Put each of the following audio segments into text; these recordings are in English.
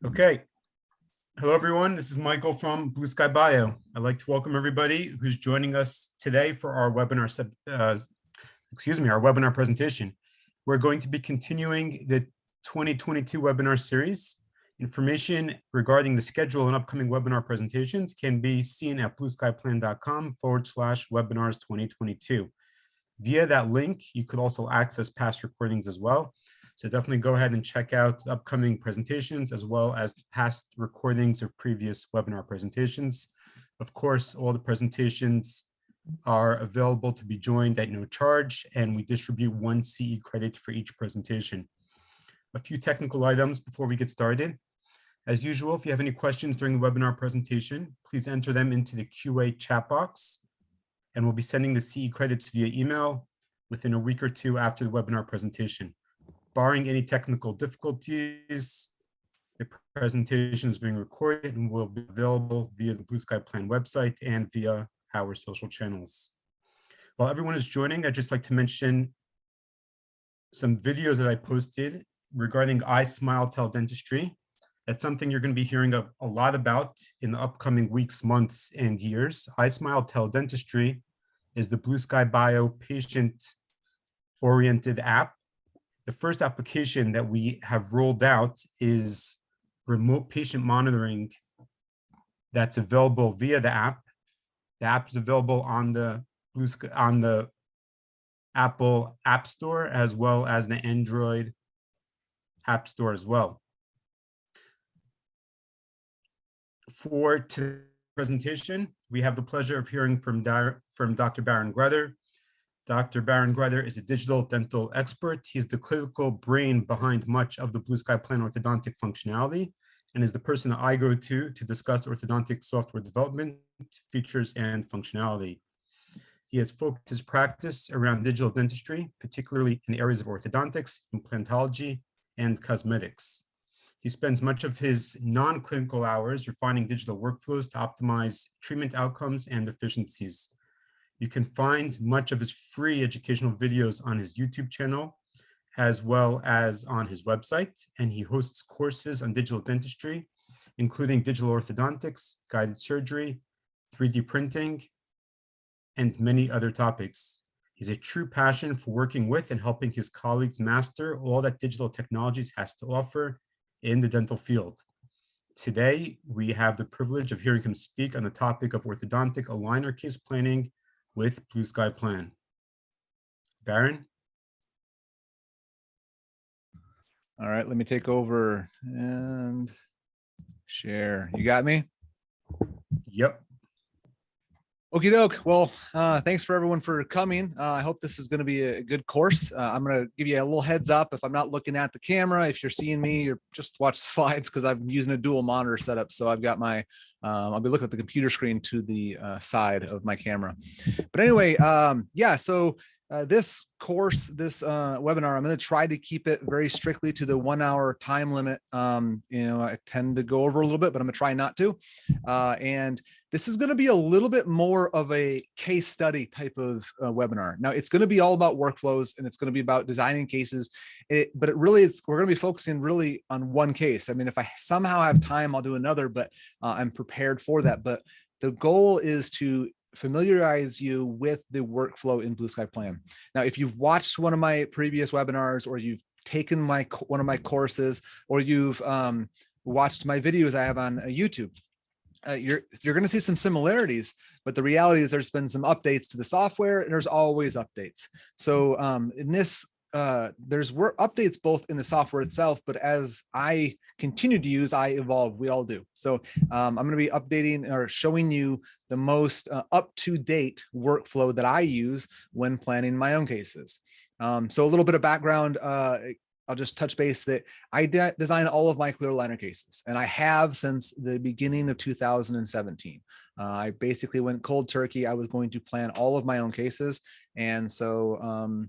Okay. Hello, everyone. This is Michael from Blue Sky Bio. I'd like to welcome everybody who's joining us today for our webinar, our webinar presentation. We're going to be continuing the 2022 webinar series. Information regarding the schedule and upcoming webinar presentations can be seen at blueskyplan.com/webinars 2022. Via that link, you could also access past recordings as well. So definitely go ahead and check out upcoming presentations as well as past recordings of previous webinar presentations. Of course, all the presentations are available to be joined at no charge, and we distribute 1 CE credit for each presentation. A few technical items before we get started. As usual, if you have any questions during the webinar presentation, please enter them into the QA chat box, and we'll be sending the CE credits via email within a week or two after the webinar presentation. Barring any technical difficulties, the presentation is being recorded and will be available via the BlueSkyPlan website and via our social channels. While everyone is joining, I'd just like to mention some videos that I posted regarding iSmile teledentistry. That's something you're going to be hearing a lot about in the upcoming weeks, months, and years. iSmile teledentistry is the Blue Sky Bio patient-oriented app. The first application that we have rolled out is remote patient monitoring that's available via the app. The app is available on the Apple App Store as well as the Android App Store as well. For today's presentation, we have the pleasure of hearing from Dr. Baron Grutter. Dr. Baron Grutter is a digital dental expert. He's the clinical brain behind much of the BlueSkyPlan orthodontic functionality and is the person that I go to discuss orthodontic software development, features, and functionality. He has focused his practice around digital dentistry, particularly in areas of orthodontics, implantology, and cosmetics. He spends much of his non-clinical hours refining digital workflows to optimize treatment outcomes and efficiencies. You can find much of his free educational videos on his YouTube channel, as well as on his website, and he hosts courses on digital dentistry, including digital orthodontics, guided surgery, 3D printing, and many other topics. He's a true passion for working with and helping his colleagues master all that digital technologies has to offer in the dental field. Today, we have the privilege of hearing him speak on the topic of orthodontic aligner case planning with BlueSkyPlan. Baron? All right, let me take over and share. You got me? Yep. Okie doke. Well, thanks for everyone for coming. I hope this is going to be a good course. I'm going to give you a little heads up. If I'm not looking at the camera, if you're seeing me, you're just watch the slides because I'm using a dual monitor setup. So I've got my, I'll be looking at the computer screen to the side of my camera. But anyway, yeah, so this course, this webinar, I'm going to try to keep it very strictly to the 1 hour time limit. I tend to go over a little bit, but I'm going to try not to. And this is going to be a little bit more of a case study type of webinar. Now, it's going to be all about workflows and it's going to be about designing cases, but we're going to be focusing really on one case. I mean, if I somehow have time, I'll do another, but I'm prepared for that. But the goal is to familiarize you with the workflow in BlueSkyPlan. Now, if you've watched one of my previous webinars or you've taken one of my courses or you've watched my videos I have on YouTube, you're going to see some similarities, but the reality is there's been some updates to the software and there's always updates. So in this, there's updates both in the software itself, but as I continue to use, I evolve, we all do. So I'm going to be updating or showing you the most up-to-date workflow that I use when planning my own cases. So a little bit of background, I'll just touch base that I design all of my clear aligner cases, and I have since the beginning of 2017. I basically went cold turkey. I was going to plan all of my own cases. And so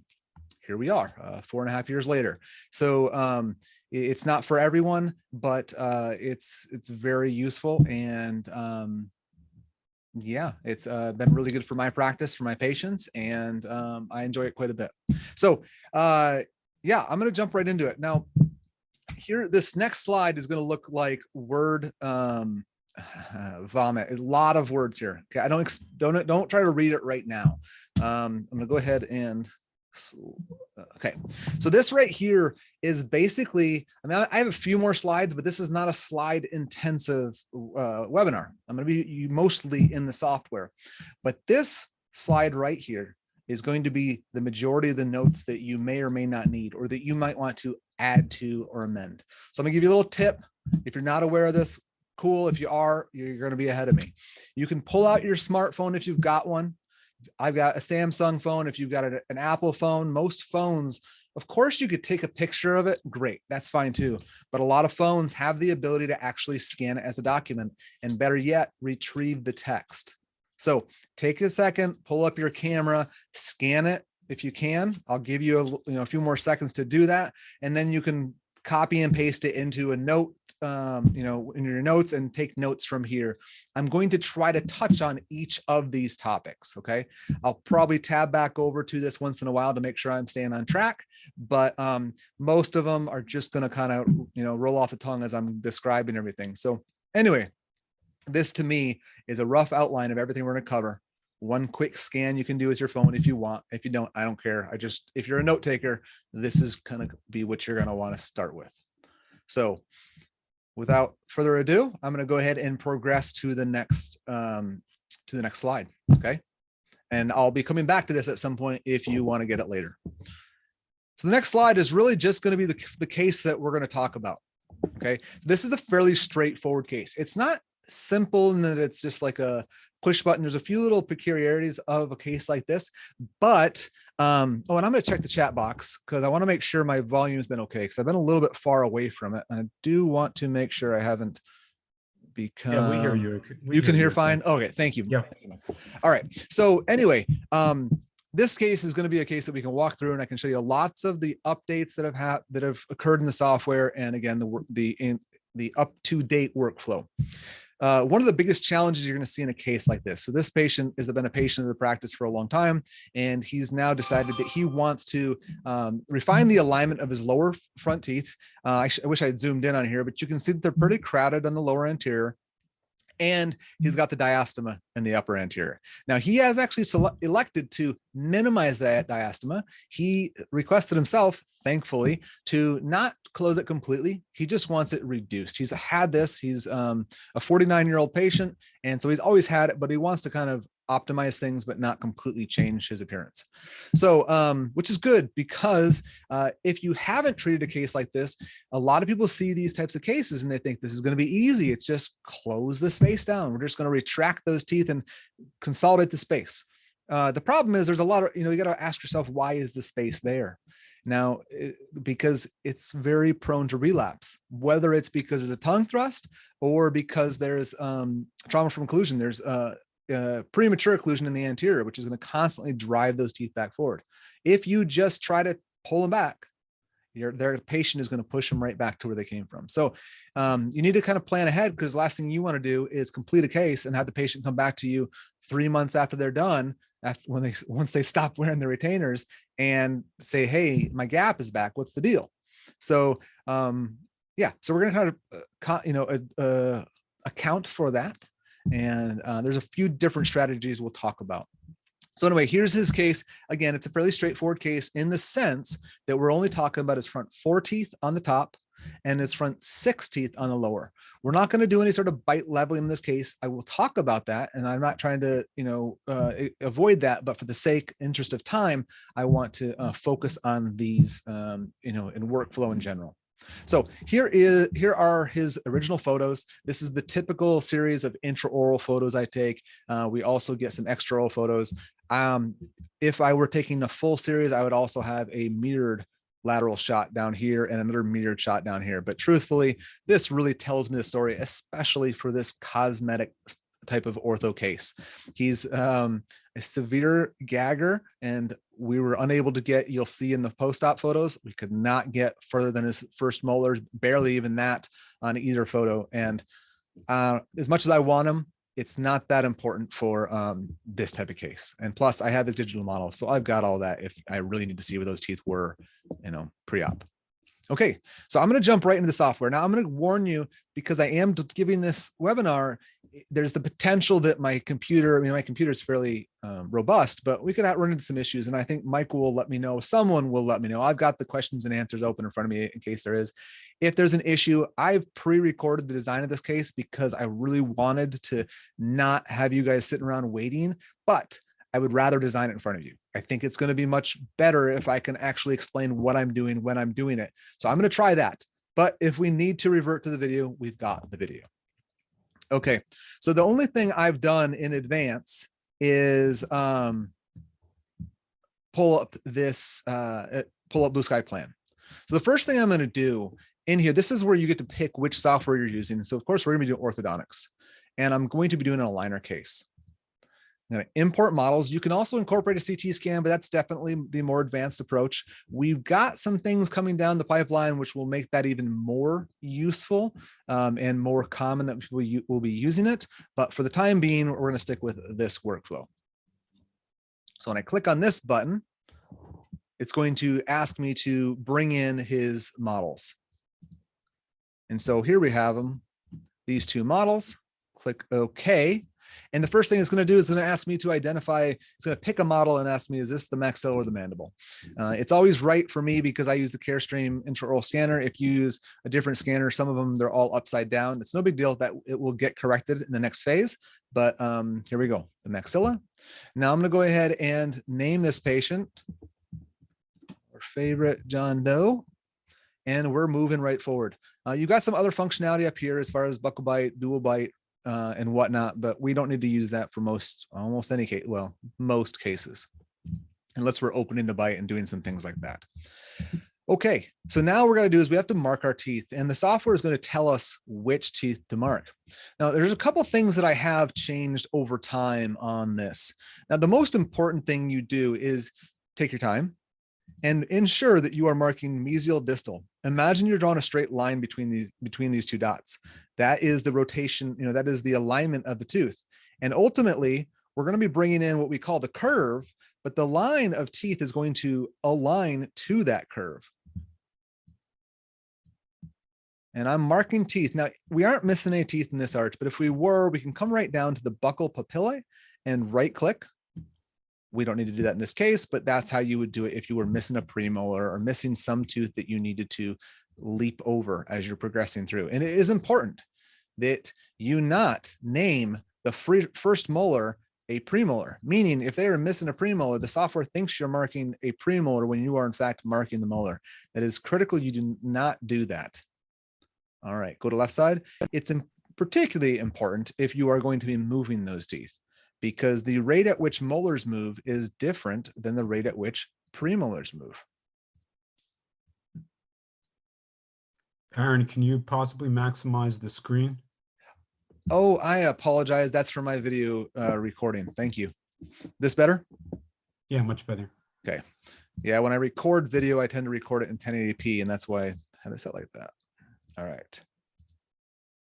here we are 4.5 years later. So it's not for everyone, but it's very useful. And yeah, it's been really good for my practice, for my patients, and I enjoy it quite a bit. So yeah, I'm going to jump right into it. Now, here, this next slide is going to look like word vomit. A lot of words here. Okay, I don't try to read it right now. I'm going to go ahead and okay. So this right here is basically, I mean, I have a few more slides, but this is not a slide intensive webinar. I'm going to be mostly in the software, but this slide right here is going to be the majority of the notes that you may or may not need, or that you might want to add to or amend. So I'm gonna give you a little tip. If you're not aware of this, cool. If you are, you're gonna be ahead of me. You can pull out your smartphone if you've got one. I've got a Samsung phone. If you've got an Apple phone, most phones, of course, you could take a picture of it. Great, that's fine too. But a lot of phones have the ability to actually scan it as a document, and better yet, retrieve the text. So take a second, pull up your camera, scan it if you can. I'll give you a few more seconds to do that, and then you can copy and paste it into a note, in your notes, and take notes from here. I'm going to try to touch on each of these topics. Okay, I'll probably tab back over to this once in a while to make sure I'm staying on track, but most of them are just going to kind of roll off the tongue as I'm describing everything. So anyway, this to me is a rough outline of everything we're going to cover. One quick scan you can do with your phone if you want. If you don't, I don't care. If you're a note taker, this is going to be what you're going to want to start with. So without further ado, I'm going to go ahead and progress to the next slide. Okay. And I'll be coming back to this at some point if you want to get it later. So the next slide is really just going to be the case that we're going to talk about. Okay. This is a fairly straightforward case. It's not simple in that it's just like a push button. There's a few little peculiarities of a case like this, but and I'm going to check the chat box because I want to make sure my volume has been okay, because I've been a little bit far away from it, and I do want to make sure I haven't become. Yeah, we hear you. You can hear fine. Okay, thank you. Yeah. All right. So anyway, this case is going to be a case that we can walk through, and I can show you lots of the updates that have occurred in the software, and again the up-to-date workflow. One of the biggest challenges you're going to see in a case like this. So this patient has been a patient of the practice for a long time, and he's now decided that he wants to refine the alignment of his lower front teeth. I wish I had zoomed in on here, but you can see that they're pretty crowded on the lower anterior, and he's got the diastema in the upper anterior. Now he has actually elected to minimize that diastema. He requested himself, thankfully, to not close it completely. He just wants it reduced. He's had this. He's a 49-year-old patient, and so he's always had it, but he wants to kind of optimize things, but not completely change his appearance. So, which is good, because if you haven't treated a case like this, a lot of people see these types of cases and they think this is going to be easy. It's just close the space down. We're just going to retract those teeth and consolidate the space. The problem is there's a lot of, you got to ask yourself, why is the space there? Now, because it's very prone to relapse, whether it's because there's a tongue thrust or because there's trauma from occlusion. There's premature occlusion in the anterior, which is going to constantly drive those teeth back forward. If you just try to pull them back, their patient is going to push them right back to where they came from. So you need to kind of plan ahead, because the last thing you want to do is complete a case and have the patient come back to you 3 months after they're done, once they stop wearing the retainers, and say, hey, my gap is back. What's the deal? So yeah, so we're going to kind of account for that. And there's a few different strategies we'll talk about. So anyway, here's his case. Again, it's a fairly straightforward case in the sense that we're only talking about his front 4 teeth on the top and his front 6 teeth on the lower. We're not going to do any sort of bite leveling in this case. I will talk about that, and I'm not trying to, avoid that, but for the interest of time, I want to focus on these, in workflow in general. So here are his original photos. This is the typical series of intraoral photos I take. We also get some extraoral photos. If I were taking a full series, I would also have a mirrored lateral shot down here and another mirrored shot down here. But truthfully, this really tells me the story, especially for this cosmetic type of ortho case. He's a severe gagger, and we were unable to get, you'll see in the post-op photos, we could not get further than his first molars, barely even that on either photo. And as much as I want him, it's not that important for this type of case. And plus I have his digital model, so I've got all that if I really need to see where those teeth were, pre-op. Okay, so I'm going to jump right into the software. Now I'm going to warn you, because I am giving this webinar, there's the potential that my computer, my computer is fairly robust, but we could run into some issues. And I think Michael will let me know, someone will let me know. I've got the questions and answers open in front of me in case there is. If there's an issue, I've pre-recorded the design of this case because I really wanted to not have you guys sitting around waiting, but I would rather design it in front of you. I think it's going to be much better if I can actually explain what I'm doing when I'm doing it. So I'm going to try that. But if we need to revert to the video, we've got the video. Okay, so the only thing I've done in advance is pull up BlueSkyPlan. So the first thing I'm going to do in here, this is where you get to pick which software you're using. So of course, we're going to be doing orthodontics, and I'm going to be doing an aligner case. I'm going to import models. You can also incorporate a CT scan, but that's definitely the more advanced approach. We've got some things coming down the pipeline, which will make that even more useful and more common that people will be using it. But for the time being, we're going to stick with this workflow. So when I click on this button, it's going to ask me to bring in his models. And so here we have them, these two models. Click OK. And the first thing it's going to do is going to ask me to identify, it's going to pick a model and ask me, is this the maxilla or the mandible? It's always right for me because I use the CareStream intraoral scanner. If you use a different scanner, some of them, they're all upside down. It's no big deal that it will get corrected in the next phase. But here we go, the maxilla. Now I'm going to go ahead and name this patient, our favorite John Doe, and we're moving right forward. You've got some other functionality up here as far as buccal bite, dual bite, and whatnot, but we don't need to use that for almost any case, well, most cases, unless we're opening the bite and doing some things like that. Okay, so now what we're going to do is we have to mark our teeth, and the software is going to tell us which teeth to mark. Now, there's a couple things that I have changed over time on this. Now, the most important thing you do is take your time and ensure that you are marking mesial distal. Imagine you're drawing a straight line between these two dots. That is the rotation, that is the alignment of the tooth. And ultimately, we're going to be bringing in what we call the curve, but the line of teeth is going to align to that curve. And I'm marking teeth. Now, we aren't missing any teeth in this arch, but if we were, we can come right down to the buccal papillae and right click. We don't need to do that in this case, but that's how you would do it if you were missing a premolar or missing some tooth that you needed to leap over as you're progressing through. And it is important that you not name the first molar a premolar, meaning if they are missing a premolar, the software thinks you're marking a premolar when you are in fact marking the molar. That is critical. You do not do that. All right, go to left side. It's particularly important if you are going to be moving those teeth, because the rate at which molars move is different than the rate at which premolars move. Aaron, can you possibly maximize the screen? Oh, I apologize. That's for my video recording. Thank you. This better? Yeah, much better. Okay. Yeah, when I record video, I tend to record it in 1080p, and that's why I had it set like that. All right.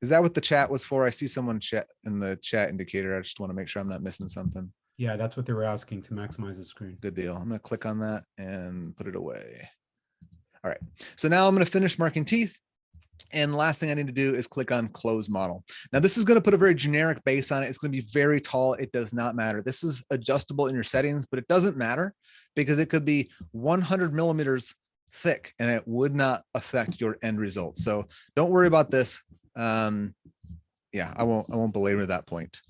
Is that what the chat was for? I see someone chat in the chat indicator. I just want to make sure I'm not missing something. Yeah, that's what they were asking, to maximize the screen. Good deal. I'm going to click on that and put it away. All right. So now I'm going to finish marking teeth. And the last thing I need to do is click on close model. Now this is going to put a very generic base on it. It's going to be very tall. It does not matter. This is adjustable in your settings, but it doesn't matter because it could be 100 millimeters thick and it would not affect your end result. So don't worry about this. Yeah, I won't belabor that point.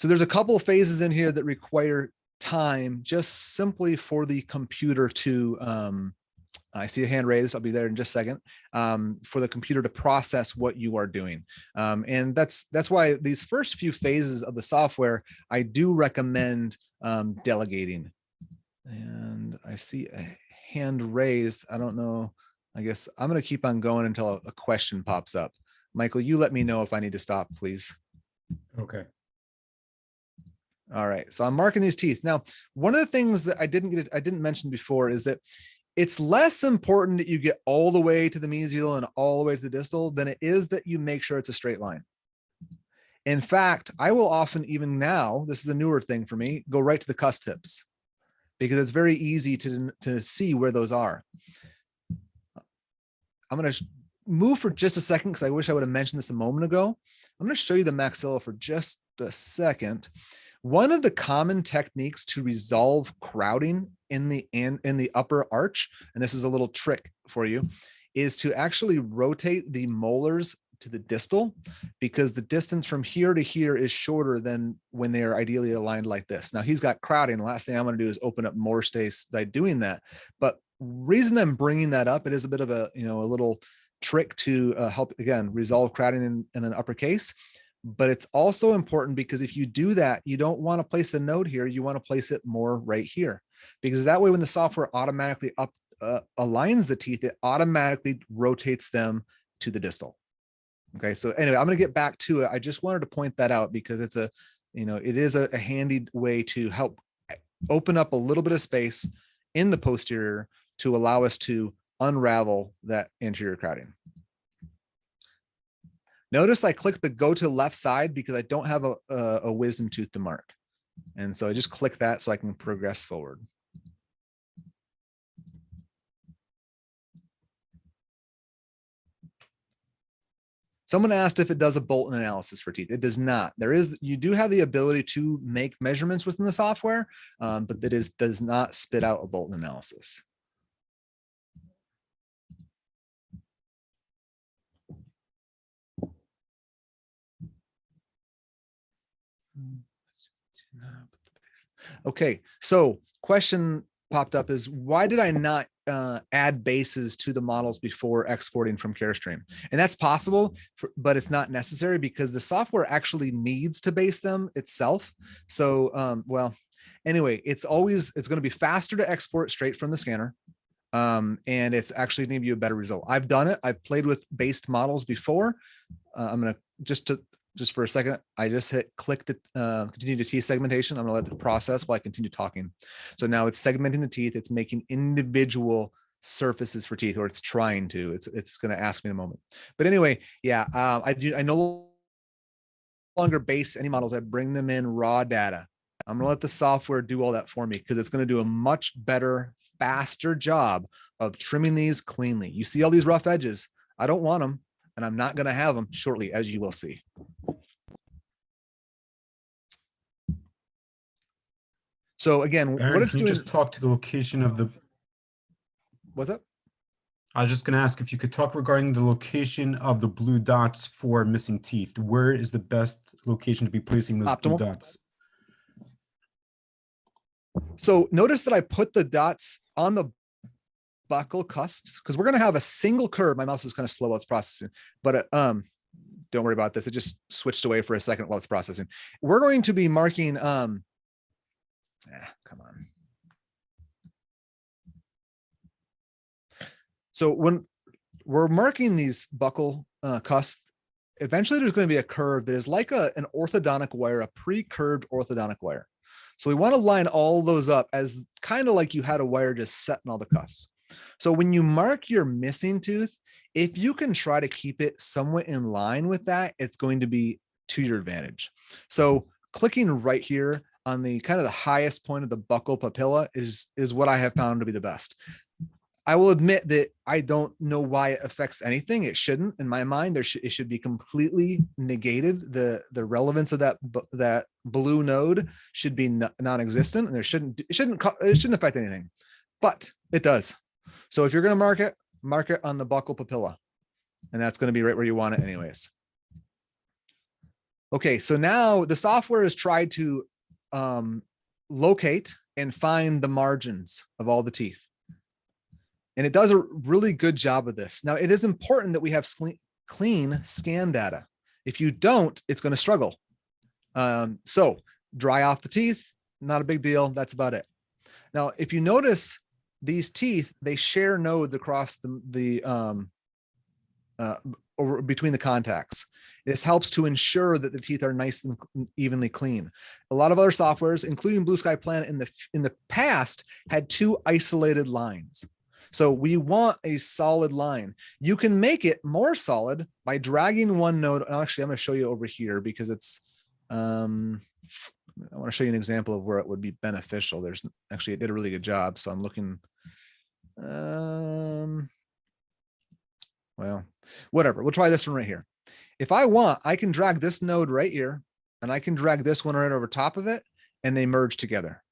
So there's a couple of phases in here that require time just simply for the computer to, I see a hand raised. I'll be there in just a second, for the computer to process what you are doing. And that's why these first few phases of the software, I do recommend delegating. And I see a hand raised. I don't know. I guess I'm going to keep on going until a question pops up. Michael, you let me know if I need to stop, please. Okay. All right. So I'm marking these teeth. Now, one of the things that I didn't mention before is that it's less important that you get all the way to the mesial and all the way to the distal than it is that you make sure it's a straight line. In fact, I will often, even now, this is a newer thing for me, go right to the cusp tips because it's very easy to see where those are. I'm going to move for just a second because I wish I would have mentioned this a moment ago. I'm going to show you the maxilla for just a second. One of the common techniques to resolve crowding in the upper arch, and this is a little trick for you, is to actually rotate the molars to the distal, because the distance from here to here is shorter than when they are ideally aligned like this. Now he's got crowding. The last thing I'm going to do is open up more space by doing that. But reason I'm bringing that up, it is a bit of a, a little trick to help, again, resolve crowding in an uppercase. But it's also important because if you do that, you don't want to place the node here. You want to place it more right here, because that way, when the software automatically aligns the teeth, it automatically rotates them to the distal. Okay. So anyway, I'm going to get back to it. I just wanted to point that out because it's it is a handy way to help open up a little bit of space in the posterior to allow us to unravel that anterior crowding. Notice I click the go to left side because I don't have a wisdom tooth to mark. And so I just click that so I can progress forward. Someone asked if it does a Bolton analysis for teeth. It does not. You do have the ability to make measurements within the software, but it does not spit out a Bolton analysis. Okay, so question popped up is, why did I not add bases to the models before exporting from CareStream? And that's possible, but it's not necessary because the software actually needs to base them itself. So, well, anyway, it's going to be faster to export straight from the scanner. And it's actually going to give you a better result. I've done it. I've played with based models before. I'm going to just for a second, I just click to continue to teeth segmentation. I'm going to let it process while I continue talking. So now it's segmenting the teeth. It's making individual surfaces for teeth, or it's trying to. It's going to ask me in a moment. But anyway, yeah, I no longer base any models. I bring them in raw data. I'm going to let the software do all that for me because it's going to do a much better, faster job of trimming these cleanly. You see all these rough edges. I don't want them, and I'm not going to have them shortly, as you will see. So again, Aaron, what it's can you doing. just talk to the location of the? What's up? I was just going to ask if you could talk regarding the location of the blue dots for missing teeth. Where is the best location to be placing those blue dots? So notice that I put the dots on the buccal cusps because we're going to have a single curve. My mouse is kind of slow while it's processing, but don't worry about this. It just switched away for a second while it's processing. We're going to be marking. Come on. So when we're marking these buccal cusps, eventually there's going to be a curve that is like an orthodontic wire, a pre-curved orthodontic wire. So we want to line all those up as kind of like you had a wire just setting all the cusps. So when you mark your missing tooth, if you can try to keep it somewhat in line with that, it's going to be to your advantage. So clicking right here on the kind of the highest point of the buccal papilla is what I have found to be the best. I will admit that I don't know why it affects anything. It shouldn't, in my mind. It should be completely negated. The relevance of that blue node should be non-existent, and it shouldn't affect anything, but it does. So if you're going to mark it on the buccal papilla, and that's going to be right where you want it, anyways. Okay, so now the software has tried to locate and find the margins of all the teeth. And it does a really good job of this. Now, it is important that we have clean scan data. If you don't, it's going to struggle. So dry off the teeth, not a big deal. That's about it. Now, if you notice these teeth, they share nodes across over between the contacts. This helps to ensure that the teeth are nice and evenly clean. A lot of other softwares, including BlueSkyPlan in the past, had two isolated lines. So we want a solid line. You can make it more solid by dragging one node. Actually, I'm going to show you over here because it's, I want to show you an example of where it would be beneficial. Actually, it did a really good job. So I'm looking, well, whatever. We'll try this one right here. If I want, I can drag this node right here and I can drag this one right over top of it and they merge together.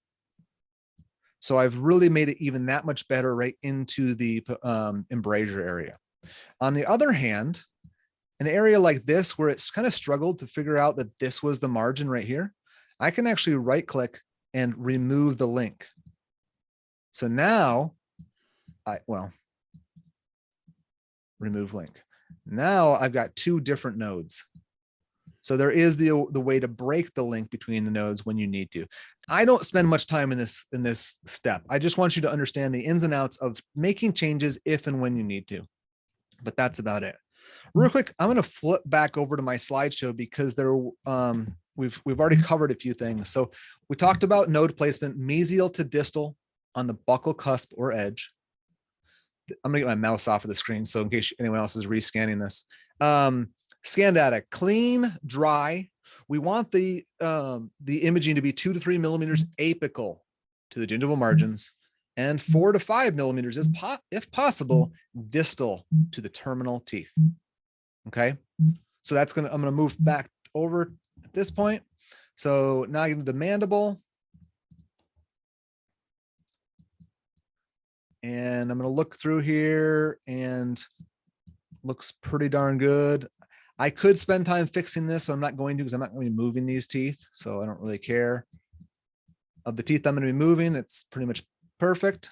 So I've really made it even that much better right into the embrasure area. On the other hand, an area like this where it's kind of struggled to figure out that this was the margin right here, I can actually right click and remove the link. So now remove link. Now I've got two different nodes. So there is the way to break the link between the nodes when you need to. I don't spend much time in this step. I just want you to understand the ins and outs of making changes if and when you need to. But that's about it. Real quick, I'm going to flip back over to my slideshow because we've already covered a few things. So we talked about node placement, mesial to distal on the buccal cusp or edge. I'm gonna get my mouse off of the screen, so in case anyone else is rescanning this. Scan data, clean, dry. We want the imaging to be 2 to 3 millimeters apical to the gingival margins and 4 to 5 millimeters, if possible, distal to the terminal teeth. Okay, so I'm gonna move back over at this point. So now I get the mandible. And I'm going to look through here and looks pretty darn good. I could spend time fixing this, but I'm not going to because I'm not going to be moving these teeth. So I don't really care. Of the teeth I'm going to be moving, it's pretty much perfect.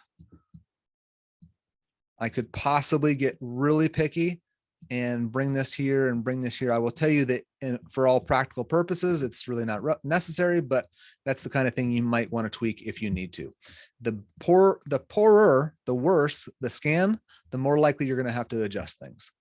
I could possibly get really picky and bring this here and bring this here. I will tell you that for all practical purposes, it's really not necessary, but that's the kind of thing you might want to tweak if you need to. The poorer, the worse the scan, the more likely you're going to have to adjust things.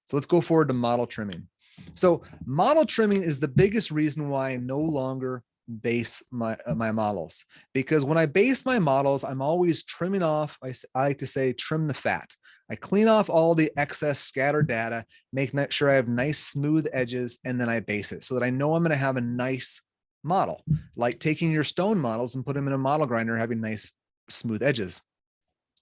So let's go forward to model trimming. So model trimming is the biggest reason why I no longer base my models, because when I base my models, I'm always trimming off. I like to say trim the fat. I clean off all the excess scattered data, make sure I have nice smooth edges, and then I base it so that I know I'm going to have a nice model, like taking your stone models and put them in a model grinder, having nice smooth edges.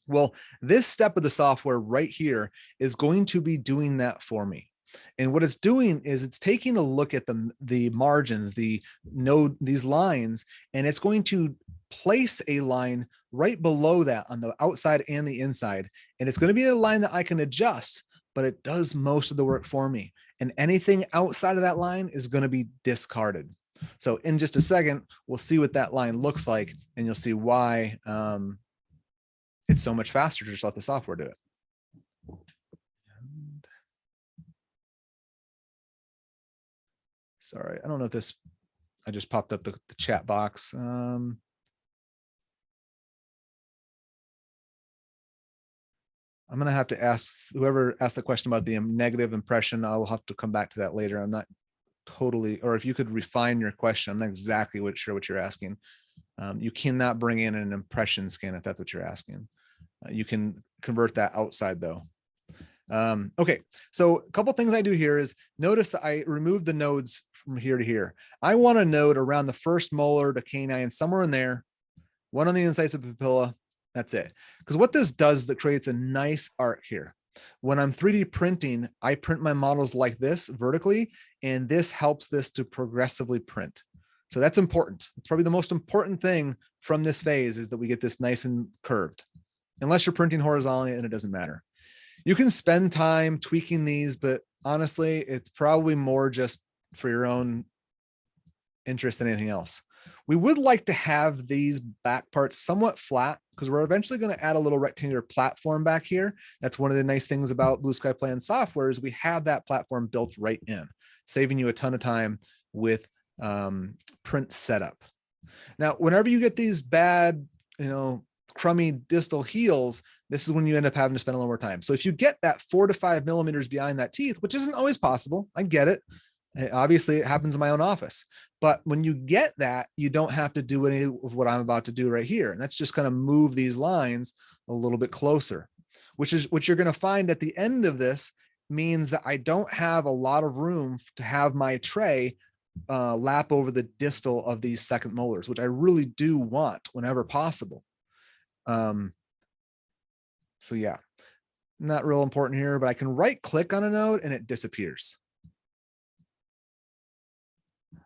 Well, this step of the software right here is going to be doing that for me. And what it's doing is it's taking a look at the margins, these lines, and it's going to place a line right below that on the outside and the inside. And it's going to be a line that I can adjust, but it does most of the work for me. And anything outside of that line is going to be discarded. So in just a second, we'll see what that line looks like, and you'll see why it's so much faster to just let the software do it. Sorry, I don't know if this, I just popped up the chat box. I'm going to have to ask whoever asked the question about the negative impression. I'll have to come back to that later. I'm not totally, or if you could refine your question, I'm not exactly sure what you're asking. You cannot bring in an impression scan if that's what you're asking. You can convert that outside though. Okay, so a couple things I do here is notice that I removed the nodes from here to here. I want a node around the first molar to canine, somewhere in there, one on the incisive papilla. That's it. Because what this does is it creates a nice arc here. When I'm 3D printing, I print my models like this vertically, and this helps this to progressively print. So that's important. It's probably the most important thing from this phase is that we get this nice and curved. Unless you're printing horizontally, and it doesn't matter. You can spend time tweaking these, but honestly, it's probably more just for your own interest than anything else. We would like to have these back parts somewhat flat because we're eventually going to add a little rectangular platform back here. That's one of the nice things about BlueSkyPlan software is we have that platform built right in, saving you a ton of time with print setup. Now, whenever you get these bad, crummy distal heels, this is when you end up having to spend a little more time. So if you get that 4 to 5 millimeters behind that teeth, which isn't always possible, I get it. Obviously, it happens in my own office. But when you get that, you don't have to do any of what I'm about to do right here. And that's just kind of move these lines a little bit closer, which is what you're going to find at the end of this means that I don't have a lot of room to have my tray lap over the distal of these second molars, which I really do want whenever possible. So yeah, Not real important here, but I can right click on a node and it disappears.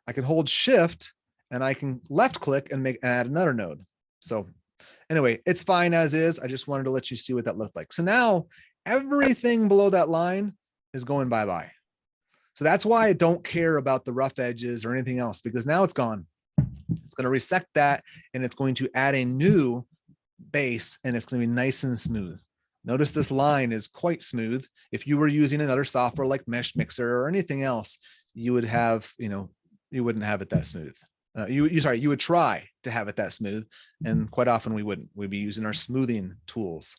I can hold shift and I can left click and add another node. So anyway, it's fine as is. I just wanted to let you see what that looked like. So now everything below that line is going bye-bye. So that's why I don't care about the rough edges or anything else, because now it's gone. It's going to resect that and it's going to add a new base and it's going to be nice and smooth. Notice this line is quite smooth. If you were using another software like Mesh Mixer or anything else, you would have, you wouldn't have it that smooth. You would try to have it that smooth, and quite often we wouldn't. We'd be using our smoothing tools.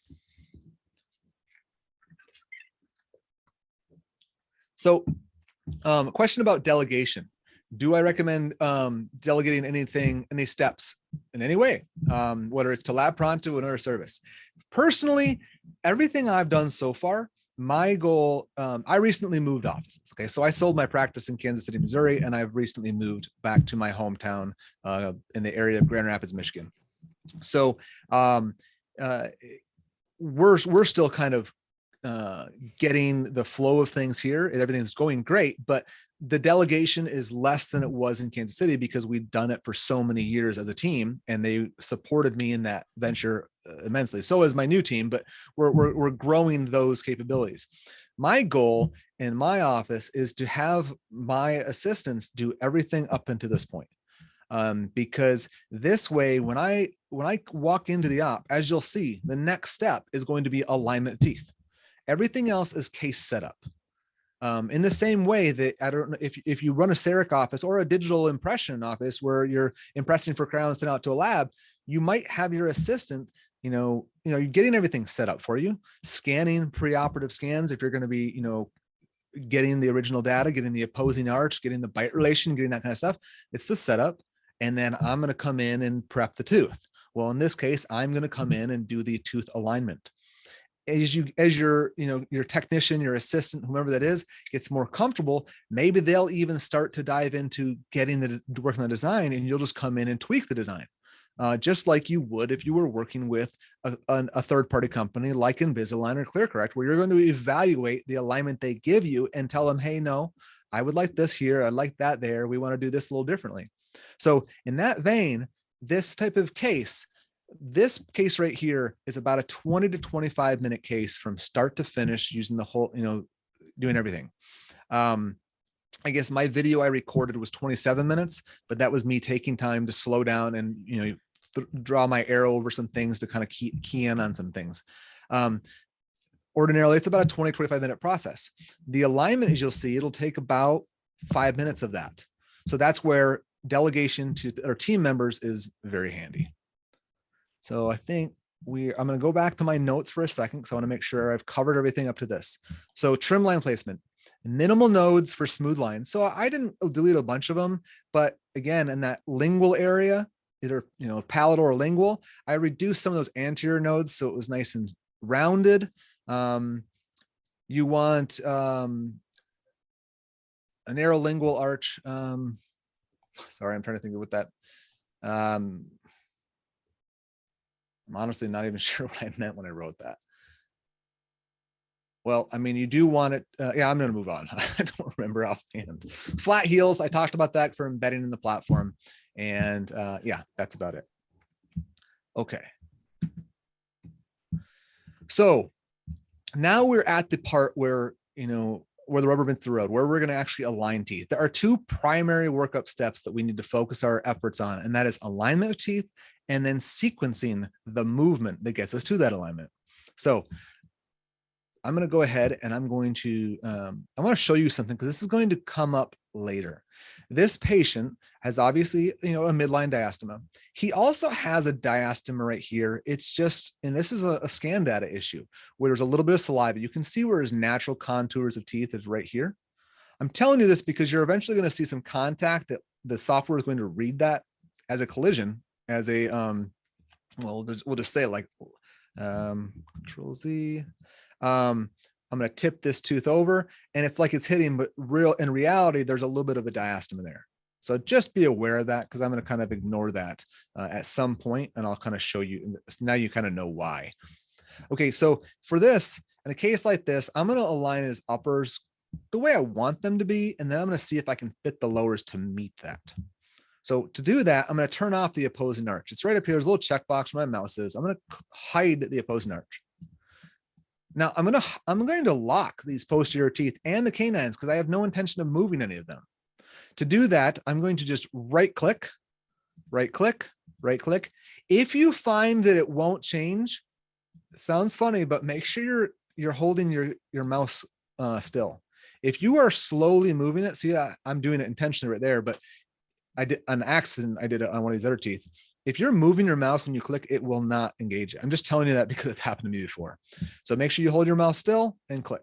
So, a question about delegation. Do I recommend delegating any steps in any way, whether it's to Lab Pronto or another service? Personally, everything I've done so far, my goal, I recently moved offices. Okay, so I sold my practice in Kansas City, Missouri, and I've recently moved back to my hometown in the area of Grand Rapids, Michigan. So we're still kind of getting the flow of things here, and everything's going great, but the delegation is less than it was in Kansas City because we've done it for so many years as a team, and they supported me in that venture immensely. So is my new team, but we're growing those capabilities. My goal in my office is to have my assistants do everything up until this point. Because this way, when I walk into the op, as you'll see, the next step is going to be alignment of teeth. Everything else is case setup. In the same way that, I don't know, if you run a CEREC office or a digital impression office where you're impressing for crowns sent out to a lab, you might have your assistant, you're getting everything set up for you, scanning preoperative scans if you're going to be, getting the original data, getting the opposing arch, getting the bite relation, getting that kind of stuff. It's the setup. And then I'm going to come in and prep the tooth. Well, in this case, I'm going to come in and do the tooth alignment. As your technician, your assistant, whomever that is, gets more comfortable, maybe they'll even start to dive into working on the design, and you'll just come in and tweak the design. Just like you would if you were working with a third-party company like Invisalign or ClearCorrect, where you're going to evaluate the alignment they give you and tell them, hey, no, I would like this here, I like that there, we want to do this a little differently. So in that vein, this case right here is about a 20 to 25 minute case from start to finish, using the whole, doing everything. I guess my video I recorded was 27 minutes, but that was me taking time to slow down and, draw my arrow over some things to kind of key in on some things. Ordinarily, it's about a 20, 25 minute process. The alignment, as you'll see, it'll take about 5 minutes of that. So that's where delegation to our team members is very handy. So I think I'm going to go back to my notes for a second because I want to make sure I've covered everything up to this. So trim line placement, minimal nodes for smooth lines. So I didn't delete a bunch of them, but again, in that lingual area, either palatal or lingual, I reduced some of those anterior nodes so it was nice and rounded. You want a narrow lingual arch. Sorry, I'm trying to think of what that. I'm honestly not even sure what I meant when I wrote that. Well, I mean, you do want it. Yeah, I'm going to move on. I don't remember offhand. Flat heels. I talked about that for embedding in the platform. And yeah, that's about it. Okay. So now we're at the part where, where the rubber meets the road, where we're going to actually align teeth. There are two primary workup steps that we need to focus our efforts on, and that is alignment of teeth and then sequencing the movement that gets us to that alignment. So I'm going to go ahead and I'm going to, I want to show you something because this is going to come up later. This patient has obviously, a midline diastema. He also has a diastema right here. It's just, and this is a scan data issue where there's a little bit of saliva. You can see where his natural contours of teeth is right here. I'm telling you this because you're eventually going to see some contact that the software is going to read that as a collision, as a, well, we'll just say it like Control Z. I'm going to tip this tooth over and it's like it's hitting, but in reality, there's a little bit of a diastema there. So just be aware of that because I'm going to kind of ignore that at some point and I'll kind of show you. Now you kind of know why. Okay, so for this, In a case like this, I'm going to align his uppers the way I want them to be, and then I'm going to see if I can fit the lowers to meet that. So to do that, I'm going to turn off the opposing arch. It's right up here. There's a little checkbox where my mouse is. I'm going to hide the opposing arch. Now I'm going to lock these posterior teeth and the canines because I have no intention of moving any of them. To do that, I'm going to just right click. If you find that it won't change, it sounds funny, but make sure you're holding your mouse still. If you are slowly moving it, see, I'm doing it intentionally right there, but I did an accident. I did it on one of these other teeth. If you're moving your mouse when you click, it will not engage it. I'm just telling you that because it's happened to me before. So make sure you hold your mouse still and click.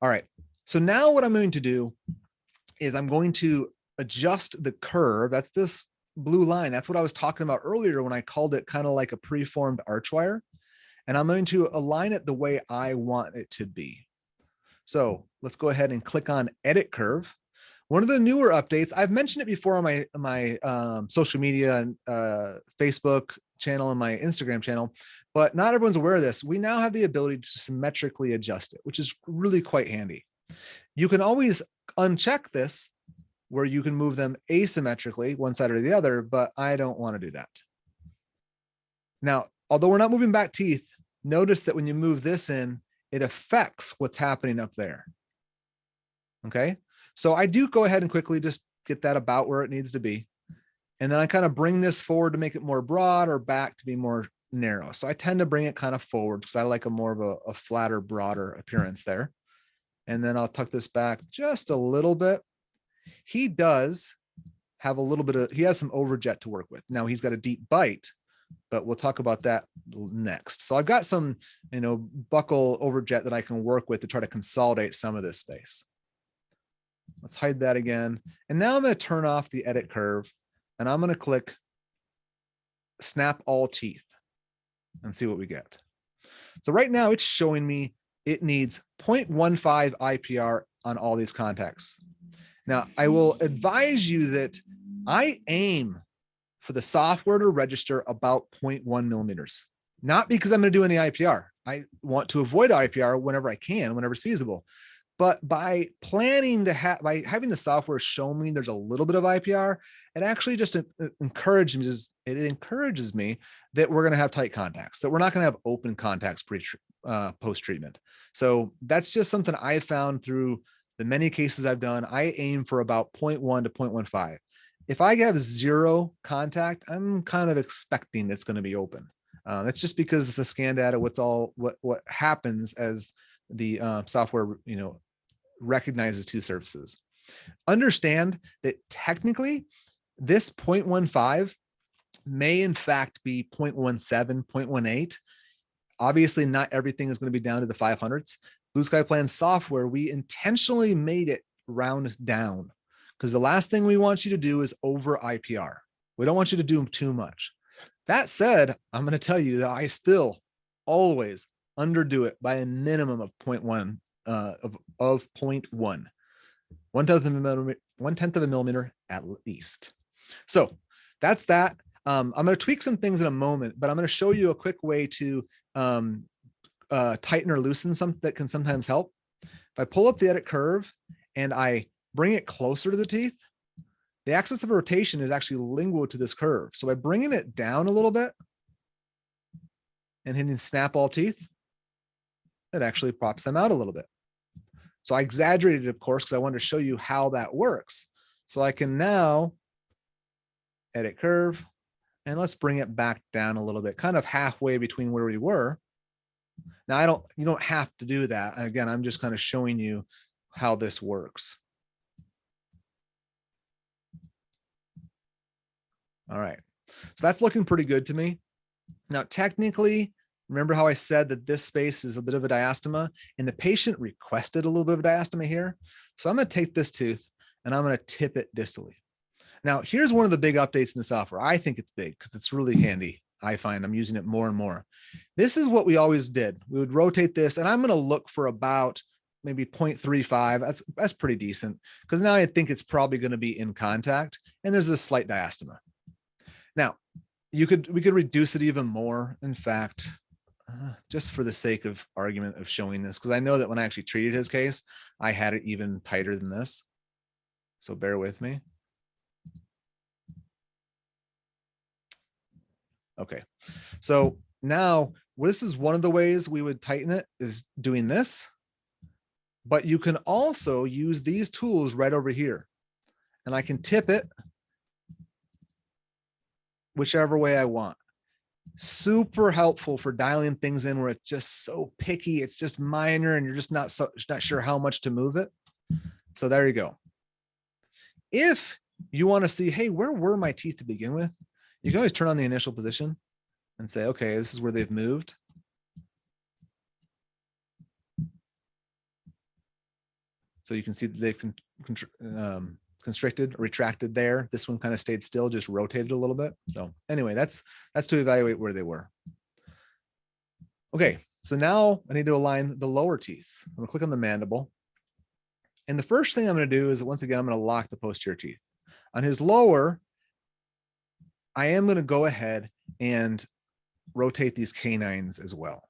All right. So now what I'm going to do is I'm going to adjust the curve. That's this blue line. That's what I was talking about earlier when I called it kind of like a preformed arch wire. And I'm going to align it the way I want it to be. So let's go ahead and click on Edit Curve. One of the newer updates, I've mentioned it before on my social media and Facebook channel and my Instagram channel, but not everyone's aware of this. We now have the ability to symmetrically adjust it, which is really quite handy. You can always uncheck this where you can move them asymmetrically, one side or the other, but I don't want to do that. Now, although we're not moving back teeth, notice that when you move this in, it affects what's happening up there. Okay. So I do go ahead and quickly just get that about where it needs to be. And then I kind of bring this forward to make it more broad or back to be more narrow. So I tend to bring it kind of forward because I like a more of a flatter, broader appearance there. And then I'll tuck this back just a little bit. He does have a little bit of, he has some overjet to work with. Now he's got a deep bite, but we'll talk about that next. So I've got some, buccal overjet that I can work with to try to consolidate some of this space. Let's hide that again. And now I'm going to turn off the edit curve and I'm going to click snap all teeth and see what we get. So right now it's showing me it needs 0.15 IPR on all these contacts. Now I will advise you that I aim for the software to register about 0.1 millimeters, not because I'm going to do any IPR. I want to avoid IPR whenever I can, whenever it's feasible. But by planning to have, by having the software show me there's a little bit of IPR, it actually just encourages me that we're going to have tight contacts, that we're not going to have open contacts post-treatment. So that's just something I found through the many cases I've done. I aim for about 0.1 to 0.15. If I have zero contact, I'm kind of expecting it's going to be open. That's just because it's the scan data, what happens as the software, recognizes two surfaces. Understand that technically this 0.15 may in fact be 0.17, 0.18. Obviously not everything is going to be down to the 500ths. BlueSkyPlan software, we intentionally made it round down because the last thing we want you to do is over IPR. We don't want you to do too much. That said, I'm going to tell you that I still always underdo it by a minimum of 0.1 of 0.1, 1/10 of a millimeter at least. So that's that. I'm going to tweak some things in a moment, but I'm going to show you a quick way to tighten or loosen some that can sometimes help. If I pull up the edit curve and I bring it closer to the teeth, the axis of rotation is actually lingual to this curve. So by bringing it down a little bit and hitting snap all teeth, it actually pops them out a little bit. So I exaggerated, of course, because I wanted to show you how that works. So I can now edit curve and let's bring it back down a little bit, kind of halfway between where we were. Now you don't have to do that. Again, I'm just kind of showing you how this works. All right, so that's looking pretty good to me. Now, technically, remember how I said that this space is a bit of a diastema and the patient requested a little bit of a diastema here. So I'm going to take this tooth and I'm going to tip it distally. Now, here's one of the big updates in the software. I think it's big because it's really handy. I find I'm using it more and more. This is what we always did. We would rotate this and I'm going to look for about maybe 0.35. That's pretty decent because now I think it's probably going to be in contact and there's a slight diastema. Now, we could reduce it even more. In fact, just for the sake of argument of showing this, because I know that when I actually treated his case, I had it even tighter than this. So bear with me. Okay, so now this is one of the ways we would tighten it, is doing this, but you can also use these tools right over here, and I can tip it whichever way I want. Super helpful for dialing things in where it's just so picky, it's just minor, and you're just not sure how much to move it. So there you go. If you want to see, hey, where were my teeth to begin with? You can always turn on the initial position and say, okay, this is where they've moved. So you can see that they've constricted, retracted there. This one kind of stayed still, just rotated a little bit. So anyway, that's to evaluate where they were. Okay, so now I need to align the lower teeth. I'm gonna click on the mandible. And the first thing I'm gonna do is, once again, I'm gonna lock the posterior teeth. On his lower, I am gonna go ahead and rotate these canines as well.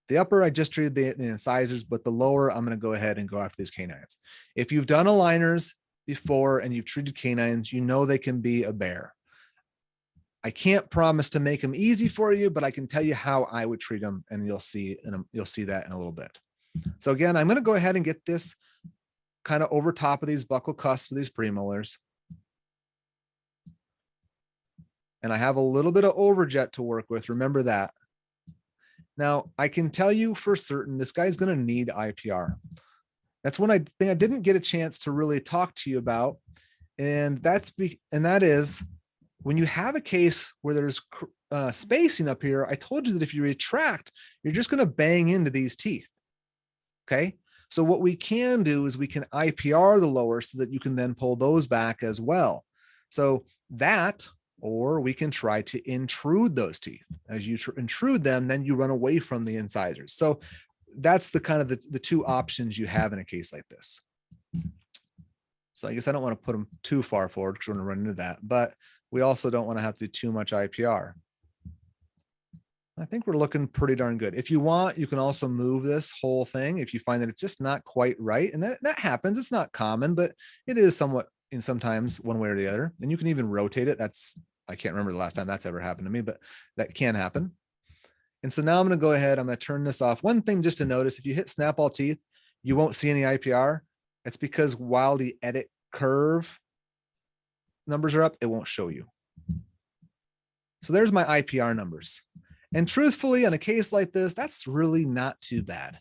The upper, I just treated the incisors, but the lower, I'm going to go ahead and go after these canines. If you've done aligners before and you've treated canines, you know they can be a bear. I can't promise to make them easy for you, but I can tell you how I would treat them, and you'll see that in a little bit. So again, I'm going to go ahead and get this kind of over top of these buccal cusps of these premolars. And I have a little bit of overjet to work with. Remember that. Now, I can tell you for certain, this guy's going to need IPR. That's one thing I didn't get a chance to really talk to you about. And that is when you have a case where there's spacing up here, I told you that if you retract, you're just going to bang into these teeth. Okay. So what we can do is we can IPR the lower so that you can then pull those back as well. So that, or we can try to intrude those teeth. As you intrude them, then you run away from the incisors. So that's the kind of the two options you have in a case like this. So I guess I don't want to put them too far forward because we're going to run into that, but we also don't want to have to do too much IPR. I think we're looking pretty darn good. If you want, you can also move this whole thing if you find that it's just not quite right. And that happens. It's not common, but it is somewhat sometimes one way or the other. And you can even rotate it. I can't remember the last time that's ever happened to me, but that can happen. And so now I'm going to go ahead. I'm going to turn this off. One thing just to notice, if you hit snap all teeth, you won't see any IPR. That's because while the edit curve numbers are up, it won't show you. So there's my IPR numbers. And truthfully, on a case like this, that's really not too bad.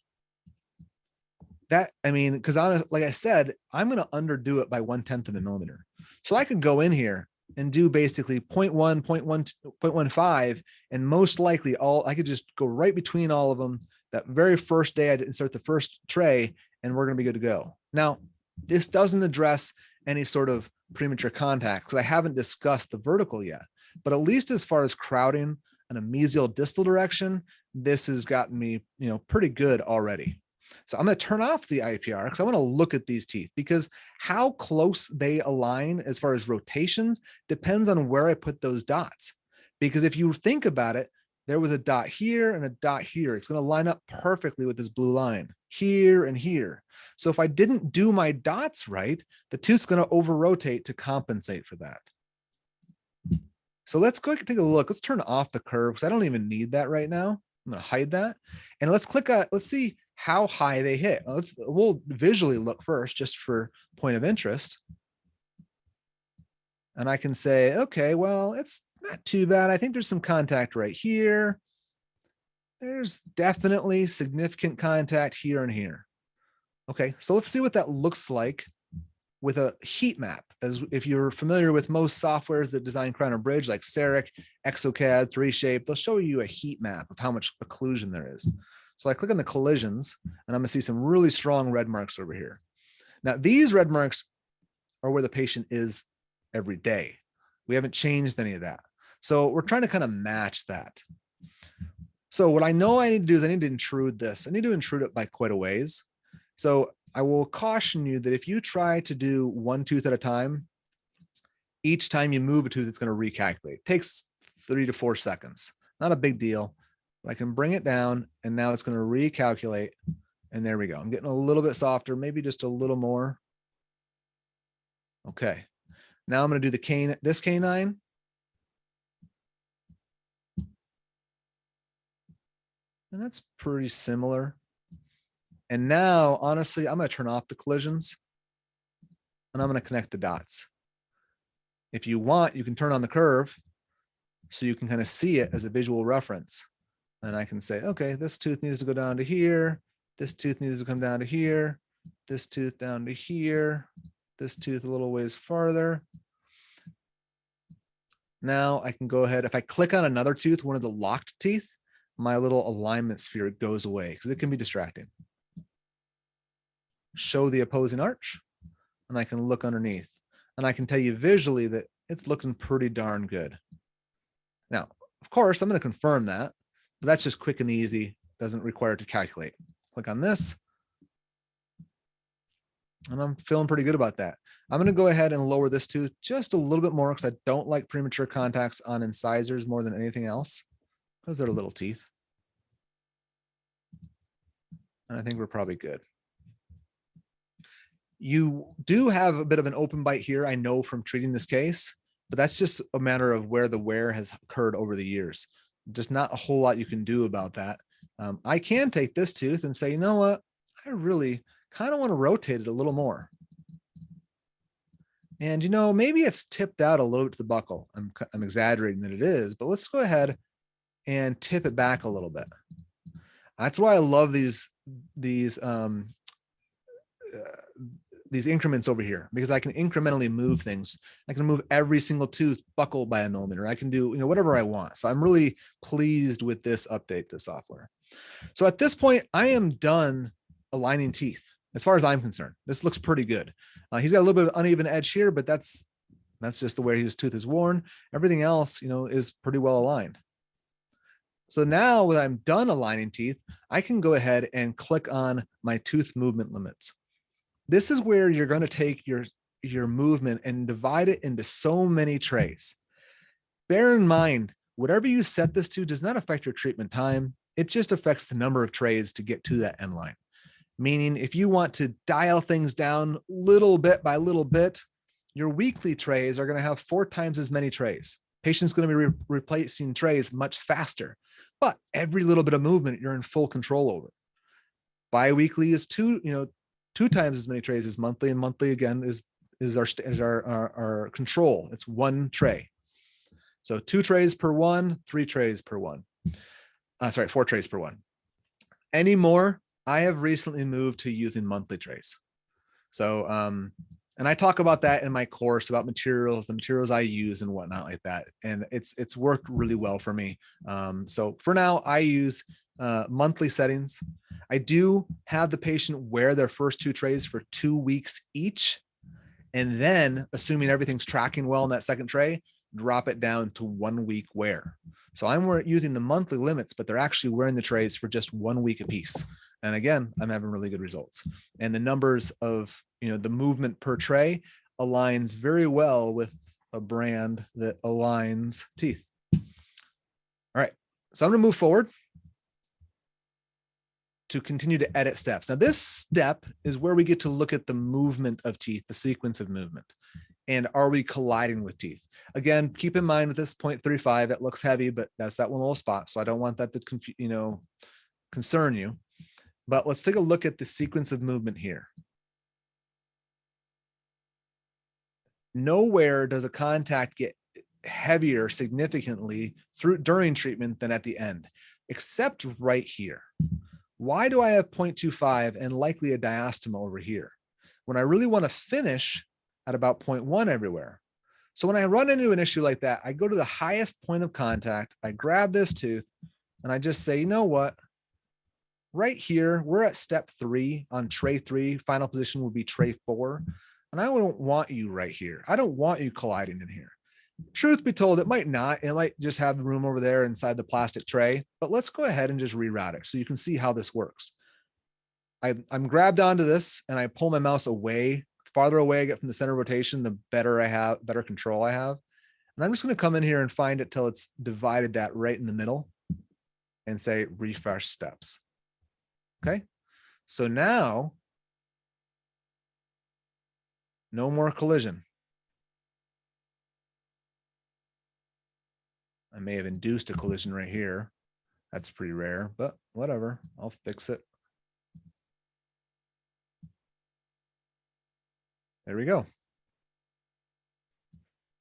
Because honestly, like I said, I'm going to underdo it by 1/10 of a millimeter. So I could go in here and do basically 0.1, 0.1, 0.15, and most likely I could just go right between all of them. That very first day I'd insert the first tray, and we're going to be good to go. Now, this doesn't address any sort of premature contact because I haven't discussed the vertical yet, but at least as far as crowding in a mesial distal direction, this has gotten me, pretty good already. So I'm going to turn off the IPR because I want to look at these teeth, because how close they align as far as rotations depends on where I put those dots. Because if you think about it, there was a dot here and a dot here. It's going to line up perfectly with this blue line here and here. So if I didn't do my dots right, the tooth's going to over rotate to compensate for that. So let's go take a look. Let's turn off the curve because I don't even need that right now. I'm going to hide that. And let's see how high they hit. We'll visually look first just for point of interest. And I can say, okay, well, it's not too bad. I think there's some contact right here. There's definitely significant contact here and here. Okay, so let's see what that looks like with a heat map. As if you're familiar with most softwares that design crown or bridge, like CEREC, exocad, 3Shape, they'll show you a heat map of how much occlusion there is. So I click on the collisions, and I'm going to see some really strong red marks over here. Now, these red marks are where the patient is every day. We haven't changed any of that. So we're trying to kind of match that. So what I know I need to do is I need to intrude this. I need to intrude it by quite a ways. So I will caution you that if you try to do one tooth at a time, each time you move a tooth, it's going to recalculate. It takes 3 to 4 seconds. Not a big deal. I can bring it down and now it's going to recalculate. And there we go. I'm getting a little bit softer, maybe just a little more. Okay. Now I'm going to do this canine. And that's pretty similar. And now, honestly, I'm going to turn off the collisions and I'm going to connect the dots. If you want, you can turn on the curve so you can kind of see it as a visual reference. And I can say, okay, this tooth needs to go down to here. This tooth needs to come down to here. This tooth down to here. This tooth a little ways farther. Now I can go ahead. If I click on another tooth, one of the locked teeth, my little alignment sphere goes away because it can be distracting. Show the opposing arch, and I can look underneath. And I can tell you visually that it's looking pretty darn good. Now, of course, I'm going to confirm that, but that's just quick and easy. Doesn't require to calculate. Click on this. And I'm feeling pretty good about that. I'm going to go ahead and lower this tooth just a little bit more because I don't like premature contacts on incisors more than anything else because they're little teeth. And I think we're probably good. You do have a bit of an open bite here, I know from treating this case, but that's just a matter of where the wear has occurred over the years. Just not a whole lot you can do about that. I can take this tooth and say, you know what? I really kind of want to rotate it a little more. And, you know, maybe it's tipped out a little to the buccal. I'm exaggerating that it is, but let's go ahead and tip it back a little bit. That's why I love these increments over here, because I can incrementally move things. I can move every single tooth buccal by a millimeter. I can do, you know, whatever I want. So I'm really pleased with this update to software. So at this point, I am done aligning teeth. As far as I'm concerned, this looks pretty good. He's got a little bit of uneven edge here, but that's just the way his tooth is worn. Everything else, you know, is pretty well aligned. So now when I'm done aligning teeth, I can go ahead and click on my tooth movement limits. This is where you're going to take your movement and divide it into so many trays. Bear in mind, whatever you set this to does not affect your treatment time. It just affects the number of trays to get to that end line. Meaning if you want to dial things down little bit by little bit, your weekly trays are going to have 4 times as many trays. Patient's going to be replacing trays much faster, but every little bit of movement you're in full control over. Biweekly is 2 times as many trays as monthly, and monthly again is our control. It's 1 tray. So 2 trays per one, 3 trays per one. 4 trays per one. Any more, I have recently moved to using monthly trays. So, and I talk about that in my course about materials, the materials I use and whatnot like that. And it's worked really well for me. So for now, I use monthly settings. I do have the patient wear their first 2 trays for 2 weeks each. And then assuming everything's tracking well in that second tray, drop it down to 1 week wear. So I'm using the monthly limits, but they're actually wearing the trays for just 1 week apiece. And again, I'm having really good results. And the numbers of, the movement per tray aligns very well with a brand that aligns teeth. All right, so I'm gonna move forward to continue to edit steps. Now this step is where we get to look at the movement of teeth, the sequence of movement. And are we colliding with teeth? Again, keep in mind with this 0.35, it looks heavy, but that's that one little spot. So I don't want that to concern you. But let's take a look at the sequence of movement here. Nowhere does a contact get heavier significantly during treatment than at the end, except right here. Why do I have 0.25 and likely a diastema over here when I really want to finish at about 0.1 everywhere? So when I run into an issue like that, I go to the highest point of contact, I grab this tooth, and I just say, you know what? Right here, we're at step 3 on tray 3. Final position would be tray 4. And I don't want you right here. I don't want you colliding in here. Truth be told, it might not. It might just have room over there inside the plastic tray. But let's go ahead and just reroute it so you can see how this works. I'm grabbed onto this and I pull my mouse away. Farther away I get from the center of rotation, the better control I have. And I'm just going to come in here and find it till it's divided that right in the middle. and say refresh steps. Okay, so now no more collision. I may have induced a collision right here. That's pretty rare, but whatever, I'll fix it. There we go.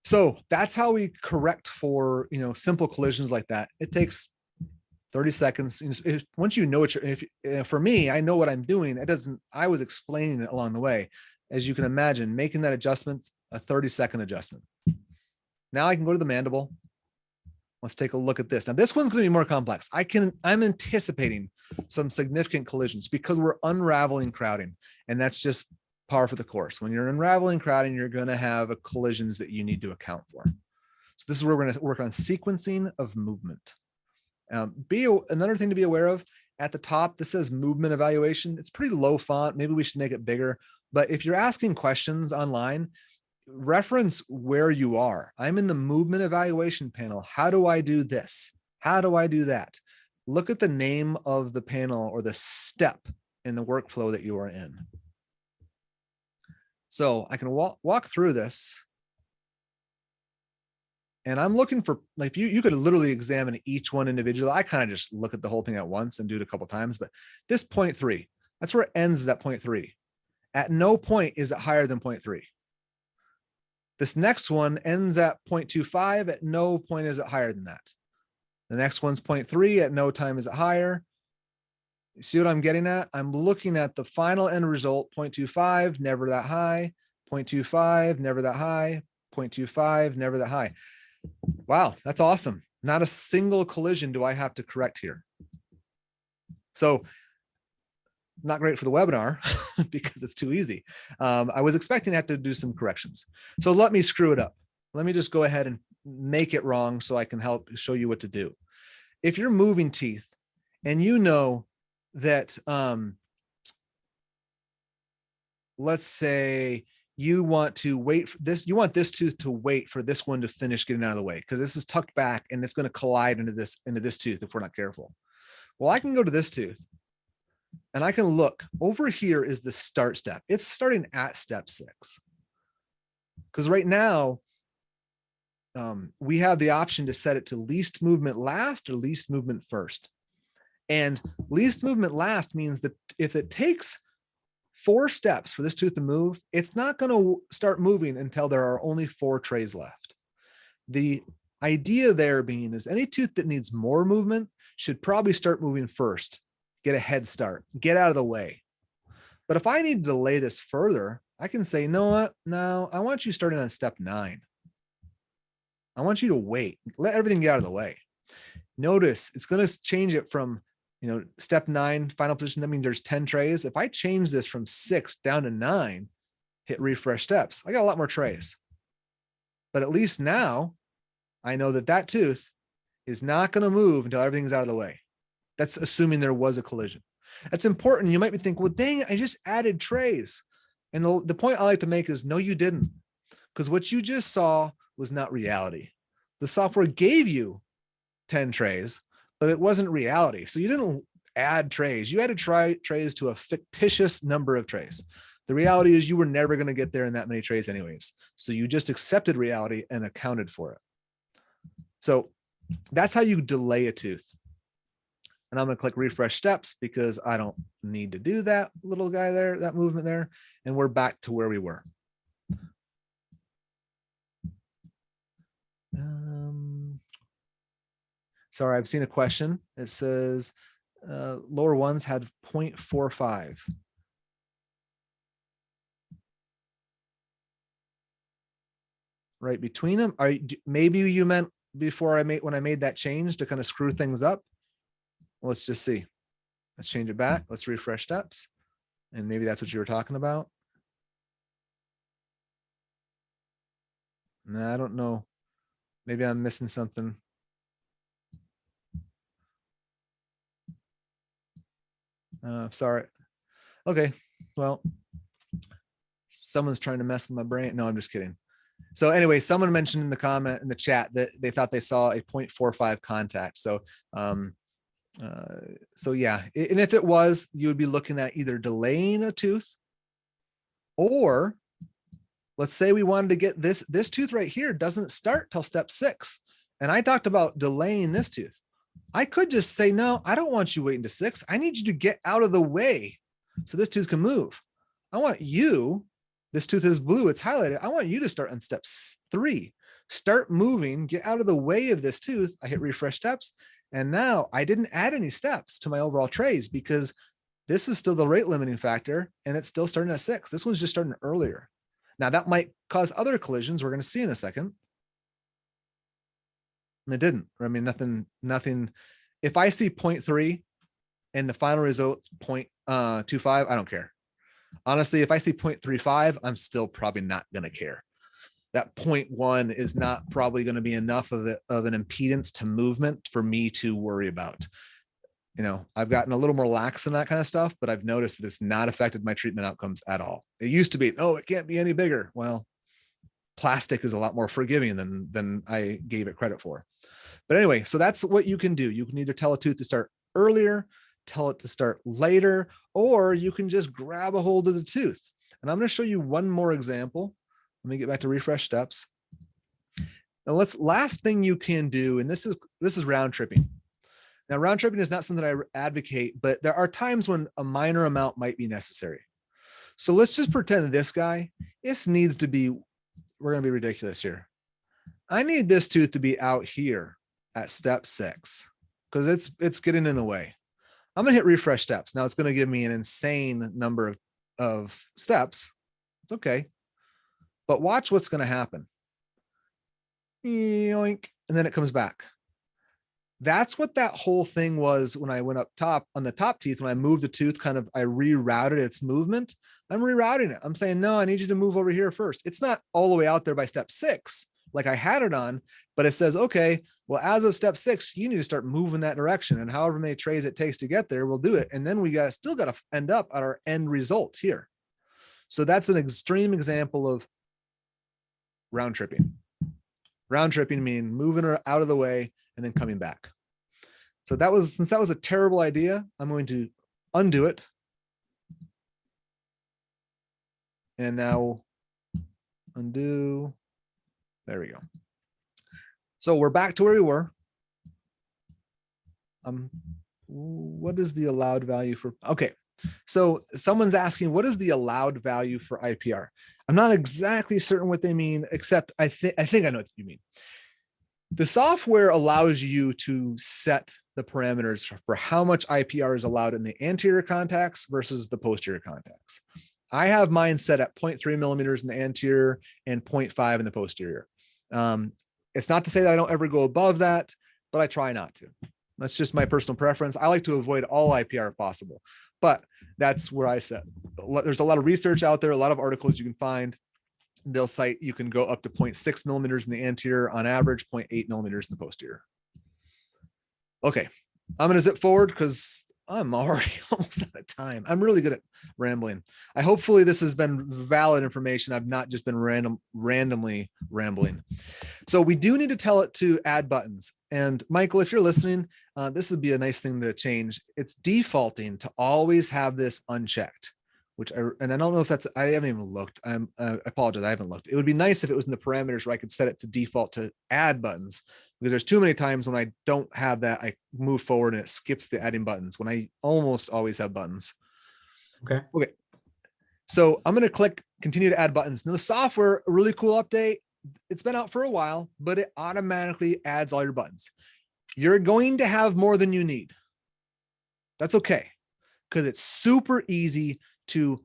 So that's how we correct for, simple collisions like that. It takes 30 seconds. Once you know what for me, I know what I'm doing. I was explaining it along the way. As you can imagine, making that adjustment, a 30-second adjustment. Now I can go to the mandible. Let's take a look at this. Now this one's going to be more complex. I'm anticipating some significant collisions because we're unraveling crowding, and that's just par for the course. When you're unraveling crowding, you're going to have collisions that you need to account for. So this is where we're going to work on sequencing of movement. Another thing to be aware of at the top, this says movement evaluation. It's pretty low font. Maybe we should make it bigger. But if you're asking questions online, reference where you are. I'm in the movement evaluation panel. How do I do this? How do I do that? Look at the name of the panel or the step in the workflow that you are in. So I can walk through this. And I'm looking for, like, you could literally examine each one individually. I kind of just look at the whole thing at once and do it a couple of times. But this 0.3, that's where it ends at 0.3. At no point is it higher than 0.3. This next one ends at 0.25. At no point is it higher than that. The next one's 0.3. At no time is it higher. You see what I'm getting at? I'm looking at the final end result, 0.25, never that high, 0.25, never that high, 0.25, never that high. Wow, that's awesome. Not a single collision do I have to correct here. So not great for the webinar because it's too easy. I was expecting to have to do some corrections. So let me screw it up. Let me just go ahead and make it wrong so I can help show you what to do. If you're moving teeth and you know that, let's say you want to wait for this, you want this tooth to wait for this one to finish getting out of the way because this is tucked back and it's going to collide into this tooth if we're not careful. Well, I can go to this tooth and I can look over here is the start step. It's starting at step 6. Because right now, we have the option to set it to least movement last or least movement first. And least movement last means that if it takes 4 steps for this tooth to move, it's not going to start moving until there are only 4 trays left. The idea there being is any tooth that needs more movement should probably start moving first, get a head start, get out of the way. But if I need to delay this further, I can say, no, I want you starting on step 9. I want you to wait, let everything get out of the way. Notice it's going to change it from, step 9, final position. That means there's 10 trays. If I change this from 6 down to 9, hit refresh steps, I got a lot more trays. But at least now I know that tooth is not going to move until everything's out of the way. That's assuming there was a collision. That's important. You might be thinking, well, dang, I just added trays. And the point I like to make is, no, you didn't. Because what you just saw was not reality. The software gave you 10 trays, but it wasn't reality. So you didn't add trays. You added trays to a fictitious number of trays. The reality is you were never going to get there in that many trays anyways. So you just accepted reality and accounted for it. So that's how you delay a tooth. And I'm going to click refresh steps because I don't need to do that little guy there, that movement there. And we're back to where we were. Sorry, I've seen a question. It says lower ones had 0.45. Right between them. Maybe you meant before when I made that change to kind of screw things up. Let's just see. Let's change it back. Let's refresh steps. And maybe that's what you were talking about. No, I don't know. Maybe I'm missing something. Sorry. Okay. Well, someone's trying to mess with my brain. No, I'm just kidding. So anyway, someone mentioned in the comment in the chat that they thought they saw a 0.45 contact. So So yeah, and if it was, you would be looking at either delaying a tooth, or let's say we wanted to get this tooth right here doesn't start till step 6. And I talked about delaying this tooth. I could just say, no, I don't want you waiting to 6. I need you to get out of the way so this tooth can move. I want you, this tooth is blue, it's highlighted. I want you to start on step 3. Start moving, get out of the way of this tooth. I hit refresh steps. And now I didn't add any steps to my overall trays because this is still the rate limiting factor and it's still starting at 6. This one's just starting earlier. Now that might cause other collisions we're going to see in a second. And it didn't. I mean, nothing. If I see 0.3 and the final result's 0.25, I don't care. Honestly, if I see 0.35, I'm still probably not going to care. That 0.1 is not probably going to be enough of an impedance to movement for me to worry about. You know, I've gotten a little more lax in that kind of stuff, but I've noticed that it's not affected my treatment outcomes at all. It used to be, oh, it can't be any bigger. Well, plastic is a lot more forgiving than I gave it credit for. But anyway, so that's what you can do. You can either tell a tooth to start earlier, tell it to start later, or you can just grab a hold of the tooth. And I'm going to show you one more example. Let me get back to refresh steps. Now last thing you can do, and this is round tripping. Now, round tripping is not something I advocate, but there are times when a minor amount might be necessary. So let's just pretend that this guy, this needs to be, we're going to be ridiculous here. I need this tooth to be out here at step 6 because it's getting in the way. I'm going to hit refresh steps. Now it's going to give me an insane number of steps. It's okay. But watch what's going to happen. Yoink, and then it comes back. That's what that whole thing was when I went up top on the top teeth. When I moved the tooth, I rerouted its movement. I'm rerouting it. I'm saying, no, I need you to move over here first. It's not all the way out there by step 6, like I had it on, but it says, okay, well, as of step 6, you need to start moving that direction. And however many trays it takes to get there, we'll do it. And then we still got to end up at our end result here. So that's an extreme example of round tripping. Round tripping means moving her out of the way and then coming back. So since that was a terrible idea, I'm going to undo it. And now undo. There we go. So we're back to where we were. What is the allowed value for? Okay. So someone's asking, what is the allowed value for IPR? I'm not exactly certain what they mean, except I think I know what you mean. The software allows you to set the parameters for how much IPR is allowed in the anterior contacts versus the posterior contacts. I have mine set at 0.3 millimeters in the anterior and 0.5 in the posterior. It's not to say that I don't ever go above that, but I try not to. That's just my personal preference. I like to avoid all IPR if possible, but that's where I set. There's a lot of research out there, a lot of articles you can find. They'll cite you can go up to 0.6 millimeters in the anterior on average, 0.8 millimeters in the posterior. Okay, I'm going to zip forward because I'm already almost out of time. I'm really good at rambling. Hopefully this has been valid information. I've not just been randomly rambling. So we do need to tell it to add buttons. And Michael, if you're listening, this would be a nice thing to change. It's defaulting to always have this unchecked, and I don't know if that's, I haven't even looked. I apologize. I haven't looked. It would be nice if it was in the parameters where I could set it to default to add buttons, because there's too many times when I don't have that. I move forward and it skips the adding buttons when I almost always have buttons. Okay. So I'm going to click continue to add buttons. Now the software, a really cool update. It's been out for a while, but it automatically adds all your buttons. You're going to have more than you need. That's okay, because it's super easy to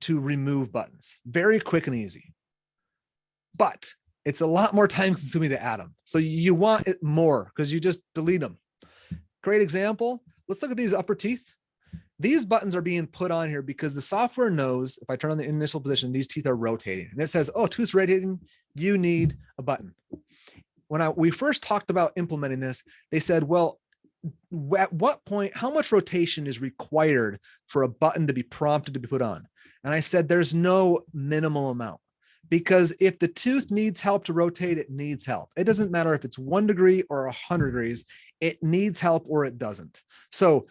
remove buttons. Very quick and easy. But it's a lot more time consuming to add them. So you want it more because you just delete them. Great example. Let's look at these upper teeth. These buttons are being put on here because the software knows if I turn on the initial position, these teeth are rotating. And it says, oh, tooth's rotating, you need a button. When we first talked about implementing this, they said, well, at what point, how much rotation is required for a button to be prompted to be put on? And I said, there's no minimal amount, because if the tooth needs help to rotate, it needs help. It doesn't matter if it's 1 degree or 100 degrees. It needs help or it doesn't. So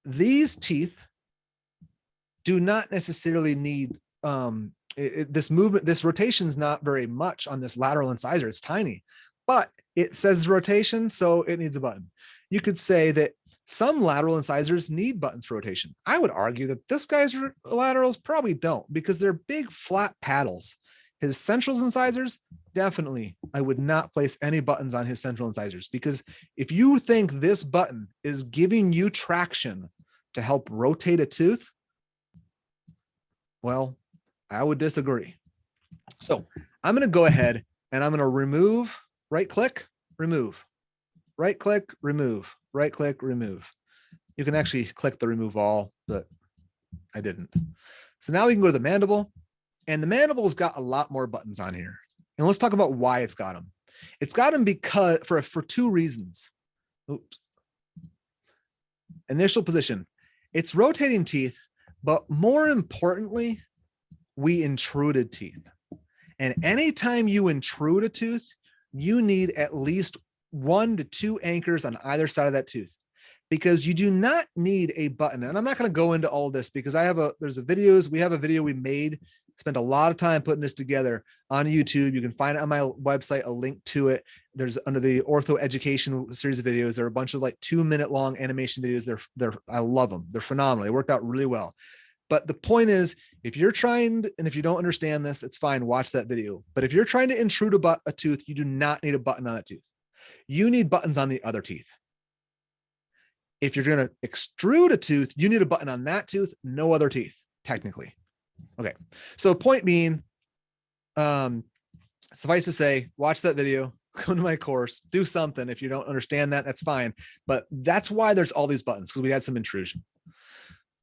these teeth do not necessarily need this movement. This rotation is not very much on this lateral incisor. It's tiny, but it says rotation, so it needs a button. You could say that some lateral incisors need buttons for rotation. I would argue that this guy's laterals probably don't, because they're big flat paddles. His central incisors, definitely, I would not place any buttons on his central incisors, because if you think this button is giving you traction to help rotate a tooth, well, I would disagree. So I'm going to go ahead and I'm going to remove, right click, remove, right click, remove, right click, remove. You can actually click the remove all, but I didn't. So now we can go to the mandible, and the mandible's got a lot more buttons on here. And let's talk about why it's got them. It's got them because for two reasons. Oops. Initial position. It's rotating teeth, but more importantly, we intruded teeth. And anytime you intrude a tooth, you need at least 1 to 2 anchors on either side of that tooth, because you do not need a button. And I'm not going to go into all this because we have a video we made, spent a lot of time putting this together on YouTube. You can find it on my website, a link to it. There's under the ortho education series of videos. There are a bunch of like 2-minute long animation videos. I love them. They're phenomenal. They worked out really well. But the point is, if you're trying to, and if you don't understand this, it's fine. Watch that video. But if you're trying to intrude a tooth, you do not need a button on that tooth. You need buttons on the other teeth. If you're going to extrude a tooth, you need a button on that tooth, no other teeth, technically. Okay. So point being, suffice to say, watch that video, come to my course, do something. If you don't understand that, that's fine. But that's why there's all these buttons, because we had some intrusion.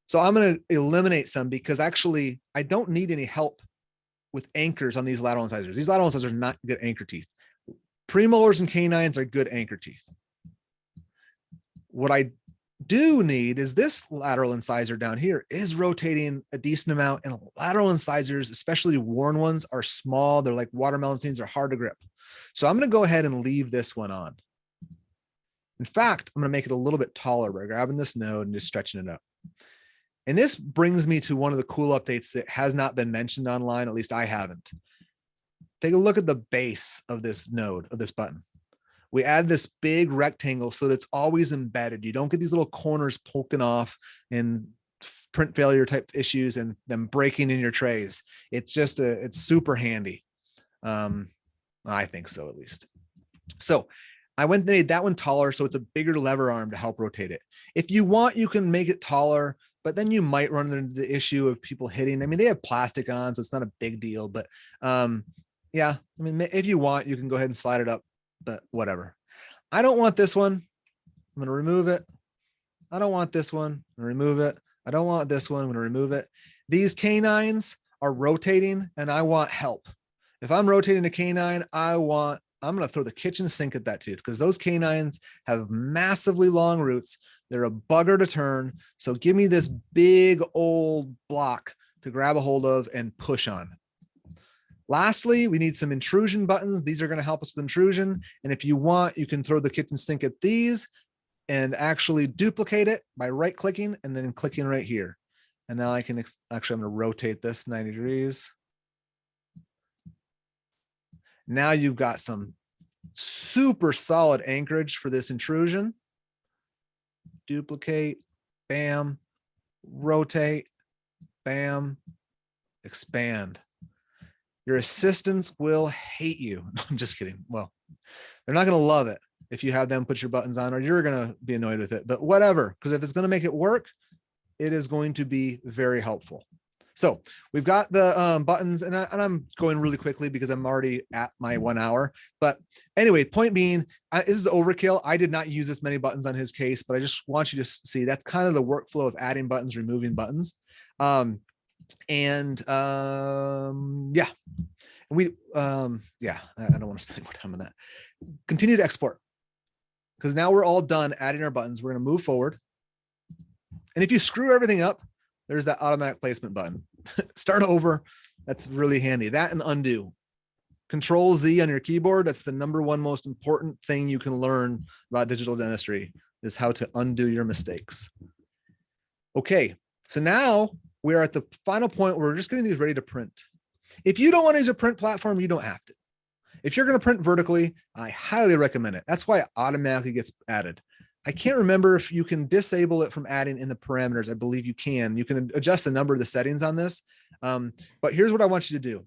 So I'm going to eliminate some, because actually I don't need any help with anchors on these lateral incisors. These lateral incisors are not good anchor teeth. Premolars and canines are good anchor teeth. What I do need is this lateral incisor down here is rotating a decent amount, and lateral incisors, especially worn ones, are small. They're like watermelon seeds, they're hard to grip. So I'm going to go ahead and leave this one on. In fact, I'm going to make it a little bit taller by grabbing this node and just stretching it up. And this brings me to one of the cool updates that has not been mentioned online, at least I haven't. Take a look at the base of this node, of this button. We add this big rectangle so that it's always embedded. You don't get these little corners poking off and print failure type issues and them breaking in your trays. It's just it's super handy. I think so, at least. So I went and made that one taller, so it's a bigger lever arm to help rotate it. If you want, you can make it taller, but then you might run into the issue of people hitting. I mean, they have plastic on, so it's not a big deal, but yeah, I mean, if you want, you can go ahead and slide it up, but whatever. I don't want this one. I'm going to remove it. I don't want this one. I'm going to remove it. I don't want this one. I'm going to remove it. These canines are rotating and I want help. If I'm rotating a canine, I'm going to throw the kitchen sink at that tooth, because those canines have massively long roots. They're a bugger to turn. So give me this big old block to grab a hold of and push on. Lastly, we need some intrusion buttons. These are going to help us with intrusion. And if you want, you can throw the kitchen sink at these and actually duplicate it by right clicking and then clicking right here. And now I can actually, I'm going to rotate this 90 degrees. Now you've got some super solid anchorage for this intrusion. Duplicate, bam, rotate, bam, expand. Your assistants will hate you. I'm just kidding. Well, they're not going to love it if you have them put your buttons on, or you're going to be annoyed with it, but whatever, because if it's going to make it work, it is going to be very helpful. So we've got the buttons, and I'm going really quickly because I'm already at my 1 hour. But anyway, point being, this is overkill. I did not use this many buttons on his case, but I just want you to see that's kind of the workflow of adding buttons, removing buttons. Yeah, we yeah, I don't want to spend more time on that. Continue to export, because now we're all done adding our buttons. We're going to move forward, and if you screw everything up, there's that automatic placement button. Start over. That's really handy. That and undo. Control Z on your keyboard. That's the #1 most important thing you can learn about digital dentistry, is how to undo your mistakes. Okay, so now we're at the final point where we're just getting these ready to print. If you don't want to use a print platform, you don't have to. If you're going to print vertically, I highly recommend it. That's why it automatically gets added. I can't remember if you can disable it from adding in the parameters. I believe you can. You can adjust the number of the settings on this. But here's what I want you to do.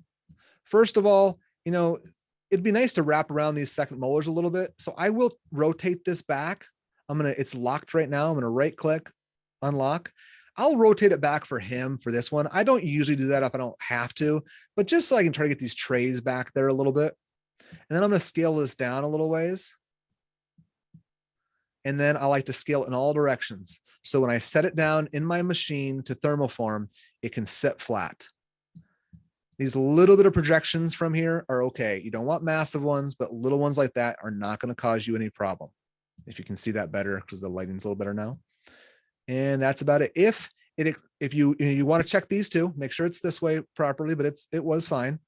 First of all, it'd be nice to wrap around these second molars a little bit. So I will rotate this back. It's locked right now. I'm going to right click, unlock. I'll rotate it back for him for this one. I don't usually do that if I don't have to, but just so I can try to get these trays back there a little bit. And then I'm going to scale this down a little ways. And then I like to scale it in all directions. So when I set it down in my machine to thermoform, it can sit flat. These little bit of projections from here are okay. You don't want massive ones, but little ones like that are not going to cause you any problem. If you can see that better, because the lighting's a little better now. And that's about it. If you want to check these two, make sure it's this way properly, but it was fine.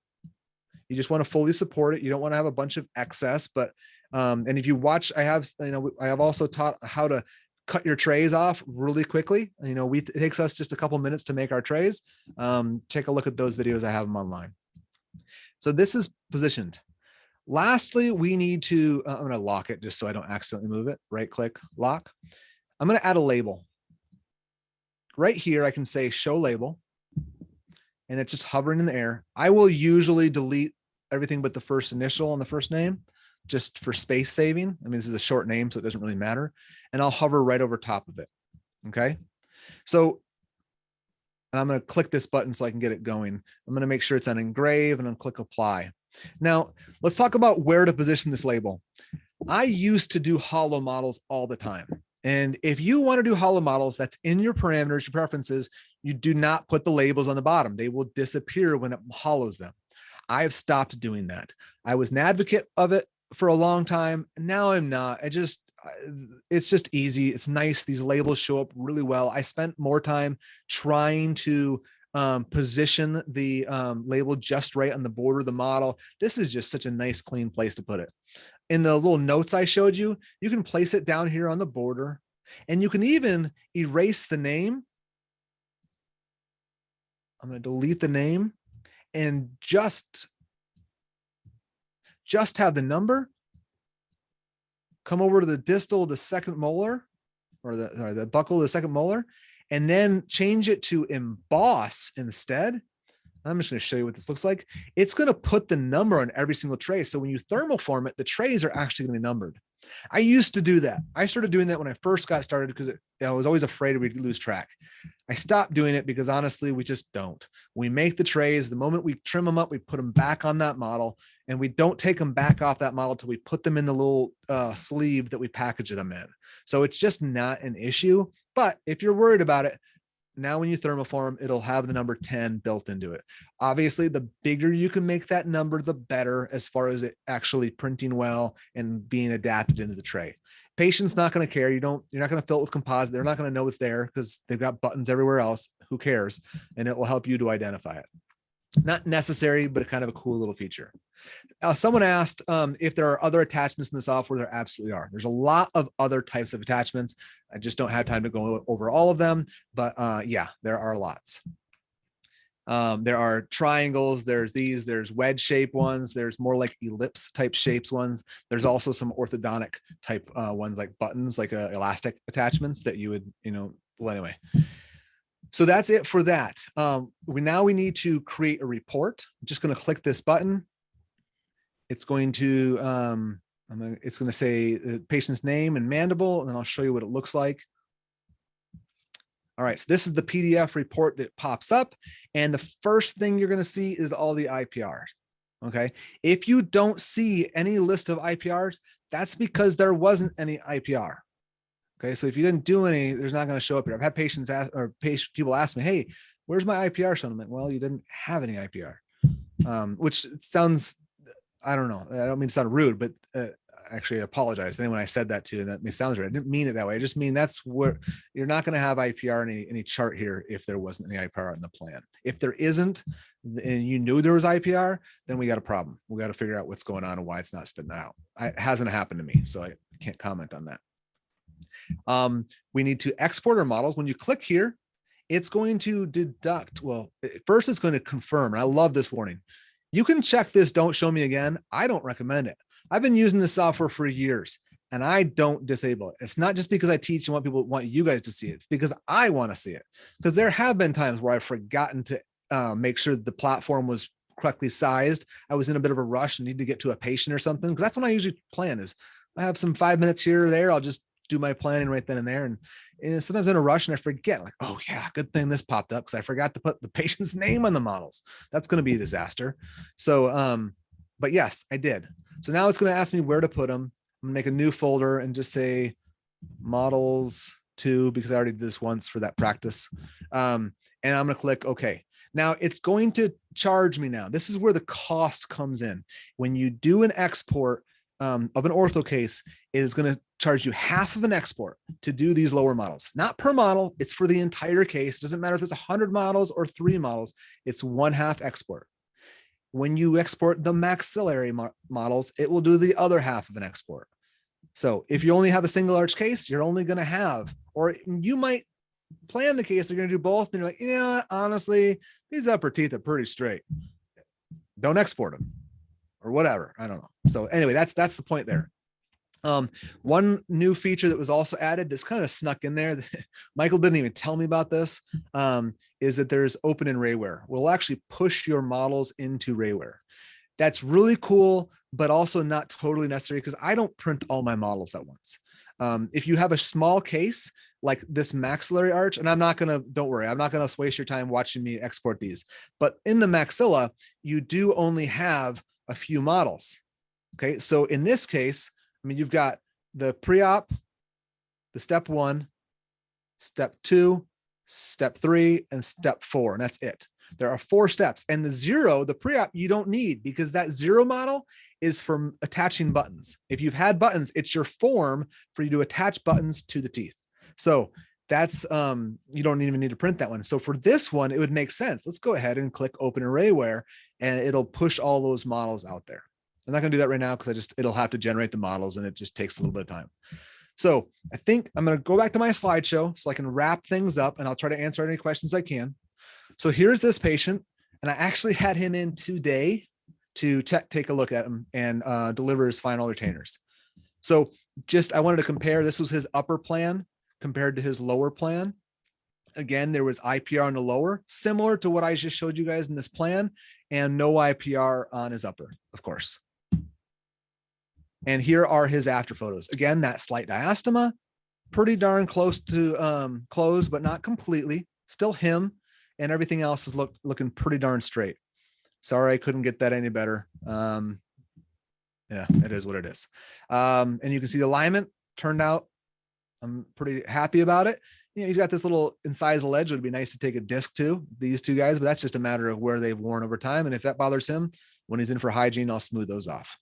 You just want to fully support it. You don't want to have a bunch of excess, but and if you watch, I have also taught how to cut your trays off really quickly. It takes us just a couple minutes to make our trays. Take a look at those videos. I have them online. So this is positioned. Lastly, we need to, I'm going to lock it just so I don't accidentally move it. Right click, lock. I'm going to add a label. Right here, I can say show label, and it's just hovering in the air. I will usually delete everything but the first initial and the first name, just for space saving. This is a short name, so it doesn't really matter. And I'll hover right over top of it. Okay. So, and I'm going to click this button so I can get it going. I'm going to make sure it's on engrave and then click apply. Now let's talk about where to position this label. I used to do hollow models all the time. And if you want to do hollow models, that's in your parameters, your preferences, you do not put the labels on the bottom. They will disappear when it hollows them. I have stopped doing that. I was an advocate of it for a long time. Now I'm not. It's just easy. It's nice. These labels show up really well. I spent more time trying to position the label just right on the border of the model. This is just such a nice, clean place to put it. In the little notes I showed you, you can place it down here on the border, and you can even erase the name. I'm going to delete the name and just have the number come over to the distal of the second molar, or the buccal of the second molar, and then change it to emboss instead. I'm just going to show you what this looks like. It's going to put the number on every single tray. So when you thermoform it, the trays are actually going to be numbered. I used to do that. I started doing that when I first got started because I was always afraid we'd lose track. I stopped doing it because honestly, we just don't. We make the trays. The moment we trim them up, we put them back on that model, and we don't take them back off that model till we put them in the little sleeve that we package them in. So it's just not an issue. But if you're worried about it, now when you thermoform, it'll have the number 10 built into it. Obviously, the bigger you can make that number, the better as far as it actually printing well and being adapted into the tray. Patient's not going to care. You're not going to fill it with composite. They're not going to know it's there because they've got buttons everywhere else. Who cares? And it will help you to identify it. Not necessary, but kind of a cool little feature. Someone asked if there are other attachments in the software. There absolutely are. There's a lot of other types of attachments. I just don't have time to go over all of them, but yeah, there are lots. There are triangles, there's wedge shape ones, there's more like ellipse type shapes ones. There's also some orthodontic type ones like buttons, like elastic attachments that you would, well, anyway. So that's it for that. We need to create a report. I'm just going to click this button. It's going to, it's going to say the patient's name and mandible, and then I'll show you what it looks like. All right, so this is the PDF report that pops up, and the first thing you're going to see is all the IPRs. Okay, if you don't see any list of IPRs, that's because there wasn't any IPR. Okay, so if you didn't do any, there's not going to show up here. I've had patients ask, or people ask me, "Hey, where's my IPR shown?" I'm like, "Well, you didn't have any IPR," which sounds, I don't know. I don't mean to sound rude, but actually, I apologize. Then when I said that to you, that sounds right. I didn't mean it that way. I just mean that's where you're not going to have IPR in any chart here if there wasn't any IPR in the plan. If there isn't, and you knew there was IPR, then we got a problem. We got to figure out what's going on and why it's not spitting that out. It hasn't happened to me, so I can't comment on that. We need to export our models. When you click here, it's going to deduct. Well, first it's going to confirm. And I love this warning. You can check this, don't show me again. I don't recommend it. I've been using this software for years and I don't disable it. It's not just because I teach and want you guys to see it. It's because I want to see it. Because there have been times where I've forgotten to make sure that the platform was correctly sized. I was in a bit of a rush and need to get to a patient or something. Because that's when I usually plan is I have some 5 minutes here or there. I'll just do my planning right then and there. And sometimes in a rush and I forget, like, oh yeah, good thing this popped up because I forgot to put the patient's name on the models. That's going to be a disaster. So, but yes, I did. So now it's going to ask me where to put them. I'm gonna make a new folder and just say models 2 because I already did this once for that practice. And I'm gonna click OK. Now it's going to charge me now. This is where the cost comes in. When you do an export of an ortho case, it is going to charge you half of an export to do these lower models. Not per model, it's for the entire case. It doesn't matter if it's 100 models or 3 models, it's 1/2 export. When you export the maxillary models, it will do the other half of an export. So if you only have a single arch case, you're only going to have, or you might plan the case, they're going to do both. And you're like, yeah, honestly, these upper teeth are pretty straight. Don't export them or whatever. I don't know. So anyway, that's the point there. One new feature that was also added, this kind of snuck in there, Michael didn't even tell me about this, is that there's open in Rayware. We'll actually push your models into Rayware. That's really cool, but also not totally necessary because I don't print all my models at once. If you have a small case like this maxillary arch, and don't worry, I'm not gonna waste your time watching me export these, but in the maxilla, you do only have a few models. Okay, so in this case, I mean, you've got the pre-op, the step 1, step 2, step 3, and step 4, and that's it. There are 4 steps, and the 0, the pre-op, you don't need because that 0 model is from attaching buttons. If you've had buttons, it's your form for you to attach buttons to the teeth. So that's, you don't even need to print that one. So for this one, it would make sense. Let's go ahead and click open Arrayware, and it'll push all those models out there. I'm not gonna do that right now because it'll have to generate the models and it just takes a little bit of time. So I think I'm gonna go back to my slideshow so I can wrap things up and I'll try to answer any questions I can. So here's this patient, and I actually had him in today to take a look at him and deliver his final retainers. So I wanted to compare, this was his upper plan compared to his lower plan. Again, there was IPR on the lower, similar to what I just showed you guys in this plan, and no IPR on his upper, of course. And here are his after photos. Again, that slight diastema, pretty darn close to closed, but not completely. Still him, and everything else is looking pretty darn straight. Sorry, I couldn't get that any better. Yeah, it is what it is. And you can see the alignment turned out. I'm pretty happy about it. You know, he's got this little incisal ledge. It would be nice to take a disc to these 2 guys, but that's just a matter of where they've worn over time. And if that bothers him, when he's in for hygiene, I'll smooth those off.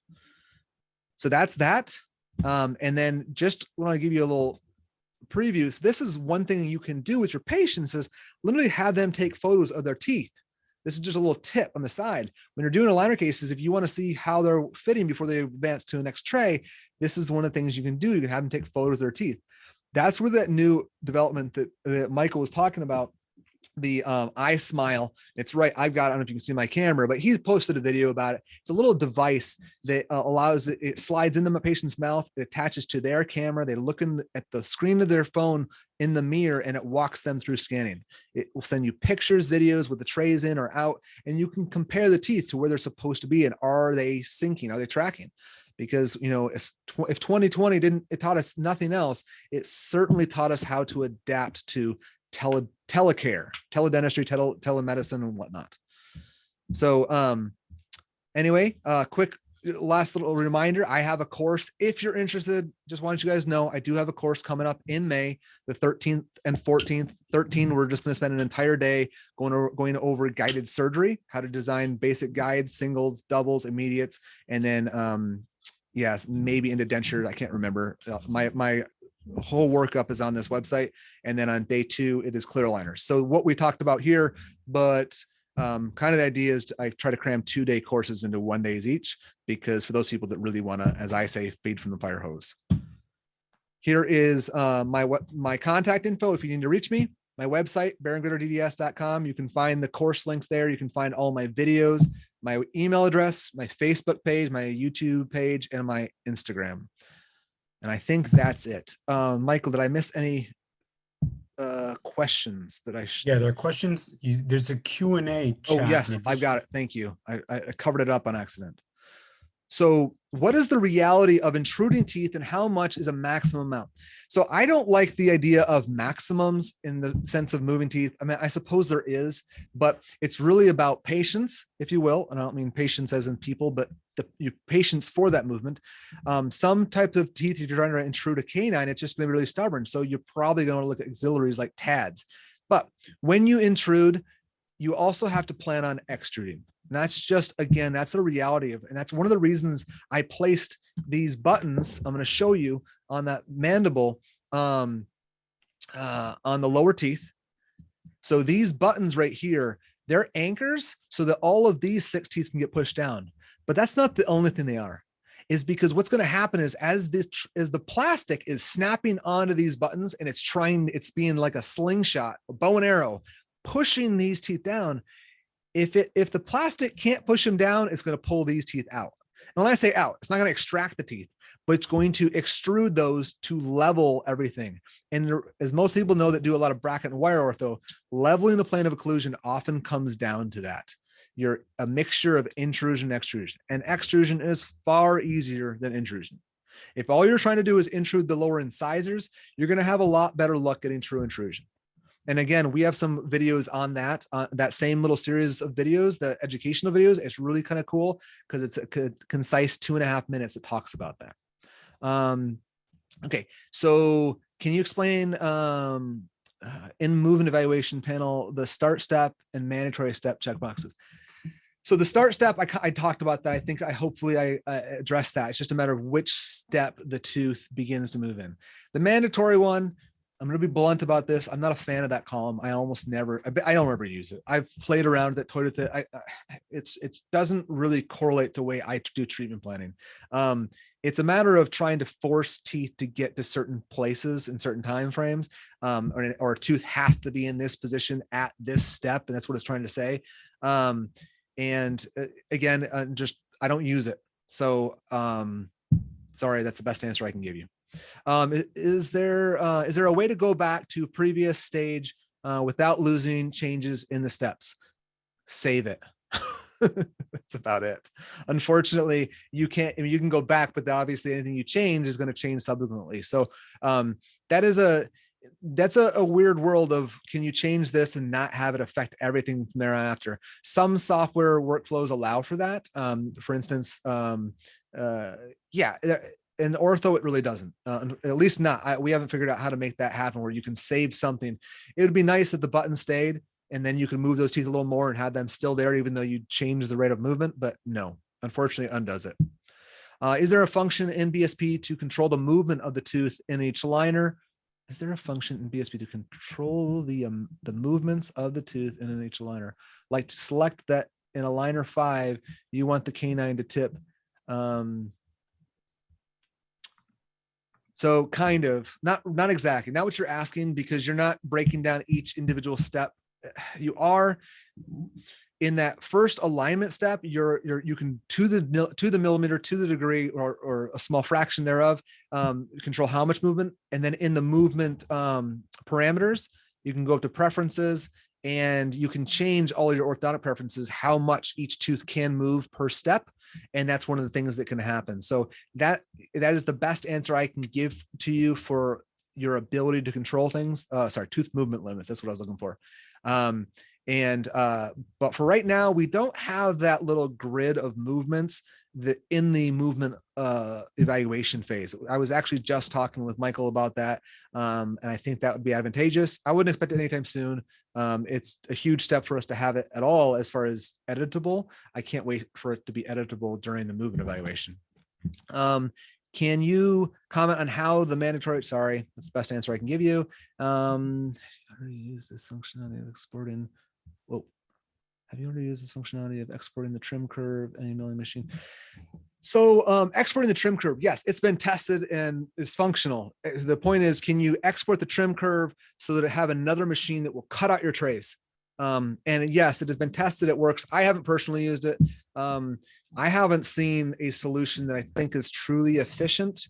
So that's that. And then just want to give you a little preview. So this is one thing you can do with your patients is literally have them take photos of their teeth. This is just a little tip on the side. When you're doing aligner cases, if you want to see how they're fitting before they advance to the next tray, this is one of the things you can do. You can have them take photos of their teeth. That's where that new development that Michael was talking about, the eye smile. It's right. I don't know if you can see my camera, but he posted a video about it. It's a little device that allows it slides into my patient's mouth. It attaches to their camera. They look at the screen of their phone in the mirror, and it walks them through scanning. It will send you pictures, videos with the trays in or out, and you can compare the teeth to where they're supposed to be and are they syncing? Are they tracking? Because, you know, if 2020 it taught us nothing else, it certainly taught us how to adapt to telecare, teledentistry, telemedicine, and whatnot. So anyway, quick last little reminder, I have a course. If you're interested, just want you guys know, I do have a course coming up in May, the 13th and 14th. 13, we're just going to spend an entire day going over guided surgery, how to design basic guides, singles, doubles, immediates, and then yes, maybe into denture. I can't remember. My whole workup is on this website. And then on day 2, it is clear aligners. So what we talked about here, but Kind of the idea is I try to cram 2-day courses into 1 days each, because for those people that really want to, as I say, feed from the fire hose. Here is my contact info if you need to reach me. My website, barongutterdds.com. You can find the course links there. You can find all my videos, my email address, my Facebook page, my YouTube page, and my Instagram. And I think that's it. Michael, did I miss any questions that I should? Yeah, there are questions. There's a Q&A chat. Oh, yes, I've got it. Thank you. I covered it up on accident. So what is the reality of intruding teeth and how much is a maximum amount? So I don't like the idea of maximums in the sense of moving teeth. I mean, I suppose there is, but it's really about patience, if you will. And I don't mean patience as in people, but the patience for that movement. Some types of teeth, if you're trying to intrude a canine, it's just going to be really stubborn. So you're probably going to look at auxiliaries like TADs. But when you intrude, you also have to plan on extruding. And that's just, again, that's the reality of, and that's one of the reasons I placed these buttons. I'm going to show you on that mandible, on the lower teeth. So these buttons right here, they're anchors so that all of these 6 teeth can get pushed down. But that's not the only thing they are, is because what's going to happen is as the plastic is snapping onto these buttons and it's being like a slingshot, a bow and arrow, pushing these teeth down. If the plastic can't push them down, it's going to pull these teeth out. And when I say out, it's not going to extract the teeth, but it's going to extrude those to level everything. And as most people know that do a lot of bracket and wire ortho, leveling the plane of occlusion often comes down to that. You're a mixture of intrusion and extrusion, and extrusion is far easier than intrusion. If all you're trying to do is intrude the lower incisors, you're going to have a lot better luck getting true intrusion. And again, we have some videos on that, that same little series of videos, the educational videos. It's really kind of cool because it's a concise 2.5 minutes that talks about that. Okay, so can you explain in movement evaluation panel, the start step and mandatory step checkboxes? So the start step, I talked about that. I think hopefully I addressed that. It's just a matter of which step the tooth begins to move in. The mandatory one, I'm going to be blunt about this. I'm not a fan of that column. I almost never, I don't ever use it. I've played around with it, toyed with it. It doesn't really correlate to the way I do treatment planning. It's a matter of trying to force teeth to get to certain places in certain time frames, or a tooth has to be in this position at this step, and that's what it's trying to say. And again, I don't use it. So sorry, that's the best answer I can give you. Is there a way to go back to previous stage without losing changes in the steps? Save it. That's about it. Unfortunately, you can't. I mean, you can go back, but obviously anything you change is going to change subsequently. So that's a weird world of, can you change this and not have it affect everything from thereafter? Some software workflows allow for that. For instance, yeah. In ortho, it really doesn't, at least not. We haven't figured out how to make that happen where you can save something. It would be nice if the button stayed and then you can move those teeth a little more and have them still there, even though you change the rate of movement, but no, unfortunately undoes it. Is there a function in BSP to control the movement of the tooth in each liner? Is there a function in BSP to control the movements of the tooth in each liner? Like to select that in a liner 5, you want the canine to tip. So kind of, not exactly, not what you're asking, because you're not breaking down each individual step. You are in that first alignment step. You can to the millimeter, to the degree, or a small fraction thereof, control how much movement. And then in the movement parameters, you can go up to preferences, and you can change all your orthodontic preferences, how much each tooth can move per step. And that's one of the things that can happen. So that is the best answer I can give to you for your ability to control things. Sorry, tooth movement limits. That's what I was looking for. But for right now, we don't have that little grid of movements in the movement evaluation phase. I was actually just talking with Michael about that. And I think that would be advantageous. I wouldn't expect it anytime soon. It's a huge step for us to have it at all as far as editable. I can't wait for it to be editable during the movement evaluation. Can you comment on how the mandatory, sorry, that's the best answer I can give you. How do you use this functionality of exporting? Whoa. Have you already used this functionality of exporting the trim curve and milling machine? So exporting the trim curve, yes, it's been tested and is functional. The point is, can you export the trim curve so that it have another machine that will cut out your trays? And yes, it has been tested. It works. I haven't personally used it. I haven't seen a solution that I think is truly efficient,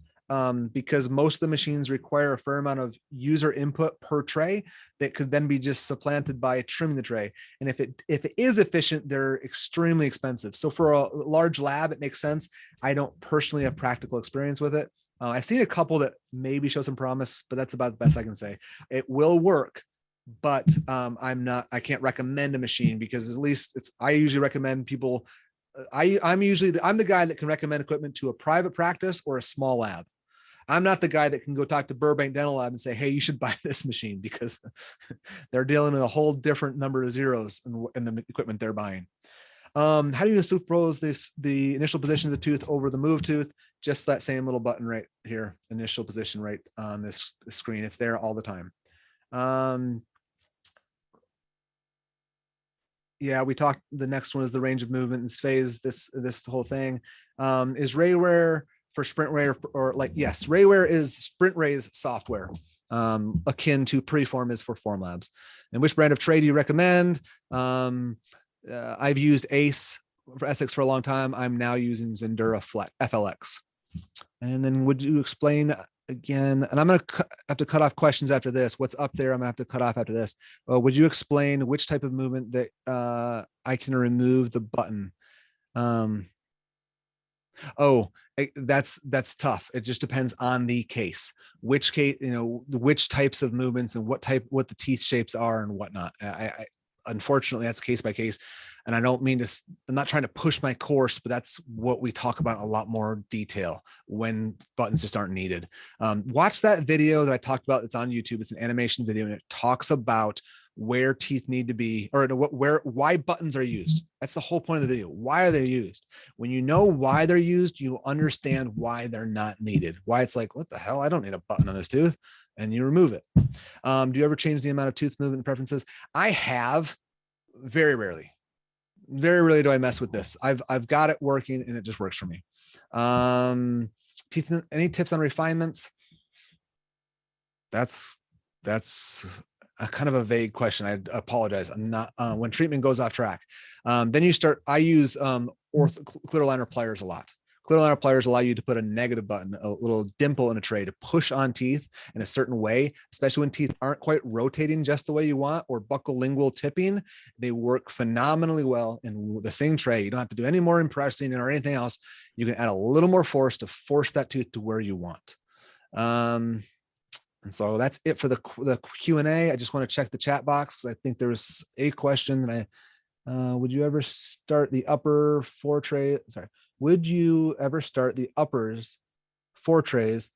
because most of the machines require a fair amount of user input per tray that could then be just supplanted by trimming the tray. And if it is efficient, they're extremely expensive. So for a large lab, it makes sense. I don't personally have practical experience with it. I've seen a couple that maybe show some promise, but that's about the best I can say. It will work, but I can't recommend a machine, because at least I usually recommend people. I'm the guy that can recommend equipment to a private practice or a small lab. I'm not the guy that can go talk to Burbank Dental Lab and say, hey, you should buy this machine, because they're dealing with a whole different number of zeros in the equipment they're buying. How do you superimpose the initial position of the tooth over the move tooth? Just that same little button right here, initial position right on this screen. It's there all the time. Yeah, we talked. The next one is the range of movement and phase. This whole thing is Rayware for SprintRay or like, yes, Rayware is SprintRay's software, akin to Preform is for Form Labs. And which brand of tray do you recommend? I've used Ace for Essex for a long time. I'm now using Zendura FLX. And then would you explain again, and I'm going to have to cut off questions after this. What's up there, I'm going to have to cut off after this. Would you explain which type of movement that I can remove the button? That's tough. It just depends on the case, which case, which types of movements and what the teeth shapes are and whatnot. I unfortunately, that's case by case. And I don't mean to, I'm not trying to push my course, but that's what we talk about in a lot more detail when buttons just aren't needed. Watch that video that I talked about. It's on YouTube. It's an animation video, and it talks about where teeth need to be, or why buttons are used. That's the whole point of the video. Why are they used? When you know why they're used, you understand why they're not needed. Why it's like, what the hell? I don't need a button on this tooth. And you remove it. Do you ever change the amount of tooth movement preferences? I have. Very rarely. Very rarely do I mess with this. I've got it working and it just works for me. Teeth, any tips on refinements? That's a kind of a vague question. I apologize. I'm not, when treatment goes off track. Then you start, I use clear aligner pliers a lot. Clear aligner pliers allow you to put a negative button, a little dimple in a tray to push on teeth in a certain way, especially when teeth aren't quite rotating just the way you want or buccal lingual tipping. They work phenomenally well in the same tray. You don't have to do any more impressing or anything else. You can add a little more force to force that tooth to where you want. And so that's it for the Q&A. I just want to check the chat box because I think there was a question that would you ever start the upper four tray? Sorry. Would you ever start the uppers 4 trays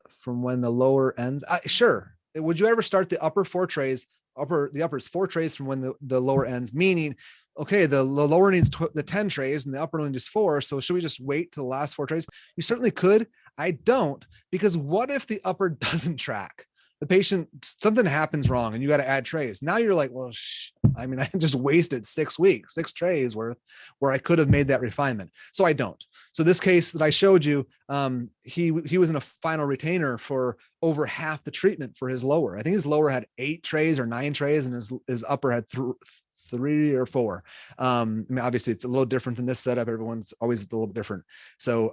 from when the lower ends? Sure. Would you ever start the upper 4 trays, the uppers 4 trays from when the lower ends? Meaning, okay, the lower needs the 10 trays and the upper one just 4. So should we just wait till the last 4 trays? You certainly could. I don't, because what if the upper doesn't track? The patient, something happens wrong and you got to add trays. Now you're like, well, I just wasted 6 weeks, 6 trays worth where I could have made that refinement. So I don't. So this case that I showed you, he was in a final retainer for over half the treatment for his lower. I think his lower had 8 trays or 9 trays and his upper had 3 or 4. Obviously it's a little different than this setup. Everyone's always a little different. So,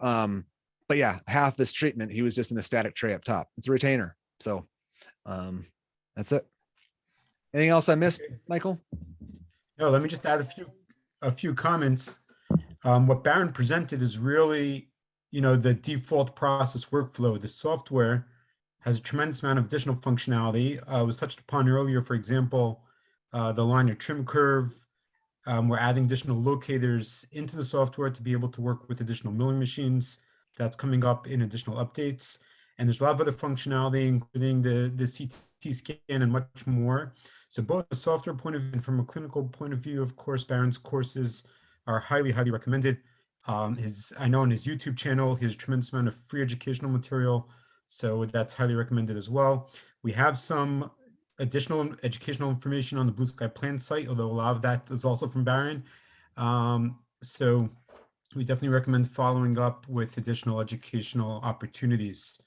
but yeah, half this treatment, he was just in a static tray up top. It's a retainer. So that's it. Anything else I missed, Michael? No, let me just add a few comments. What Baron presented is really, the default process workflow. The software has a tremendous amount of additional functionality. Was touched upon earlier, for example, the liner trim curve. We're adding additional locators into the software to be able to work with additional milling machines. That's coming up in additional updates. And there's a lot of other functionality, including the CT scan and much more. So both the software point of view and from a clinical point of view, of course, Baron's courses are highly, highly recommended. I know on his YouTube channel, he has a tremendous amount of free educational material. So that's highly recommended as well. We have some additional educational information on the BlueSkyPlan site, although a lot of that is also from Baron. So we definitely recommend following up with additional educational opportunities.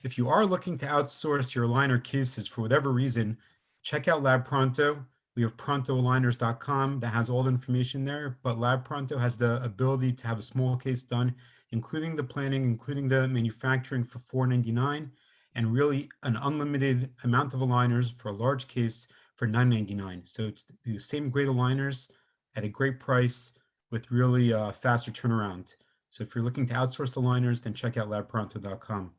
If you are looking to outsource your aligner cases for whatever reason, check out Lab Pronto. We have prontoaligners.com that has all the information there, but Lab Pronto has the ability to have a small case done, including the planning, including the manufacturing for $4.99, and really an unlimited amount of aligners for a large case for $9.99. So it's the same great aligners at a great price with really faster turnaround. So if you're looking to outsource aligners, then check out labpronto.com.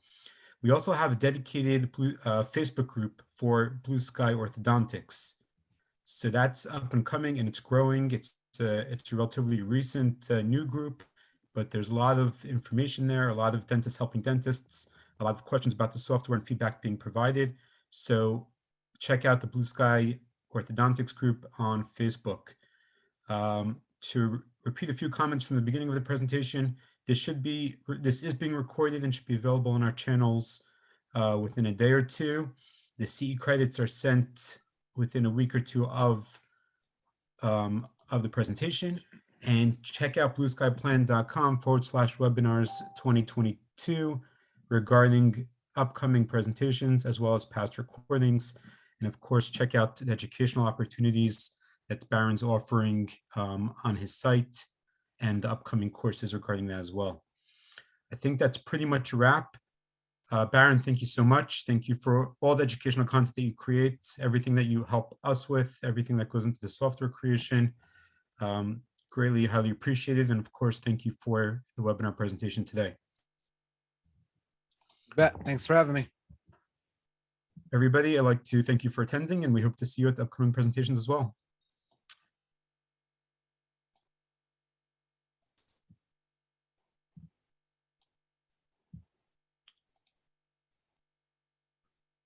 We also have a dedicated Facebook group for Blue Sky Orthodontics. So that's up and coming and it's growing. It's a relatively recent new group, but there's a lot of information there, a lot of dentists helping dentists, a lot of questions about the software and feedback being provided. So check out the Blue Sky Orthodontics group on Facebook. To repeat a few comments from the beginning of the presentation, this is being recorded and should be available on our channels within a day or two. The CE credits are sent within a week or two of the presentation. And check out blueskyplan.com/webinars 2022 regarding upcoming presentations as well as past recordings. And of course, check out the educational opportunities that Baron's offering on his site and the upcoming courses regarding that as well. I think that's pretty much a wrap. Baron, thank you so much. Thank you for all the educational content that you create, everything that you help us with, everything that goes into the software creation. Greatly, highly appreciated. And of course, thank you for the webinar presentation today. You bet. Thanks for having me. Everybody, I'd like to thank you for attending and we hope to see you at the upcoming presentations as well.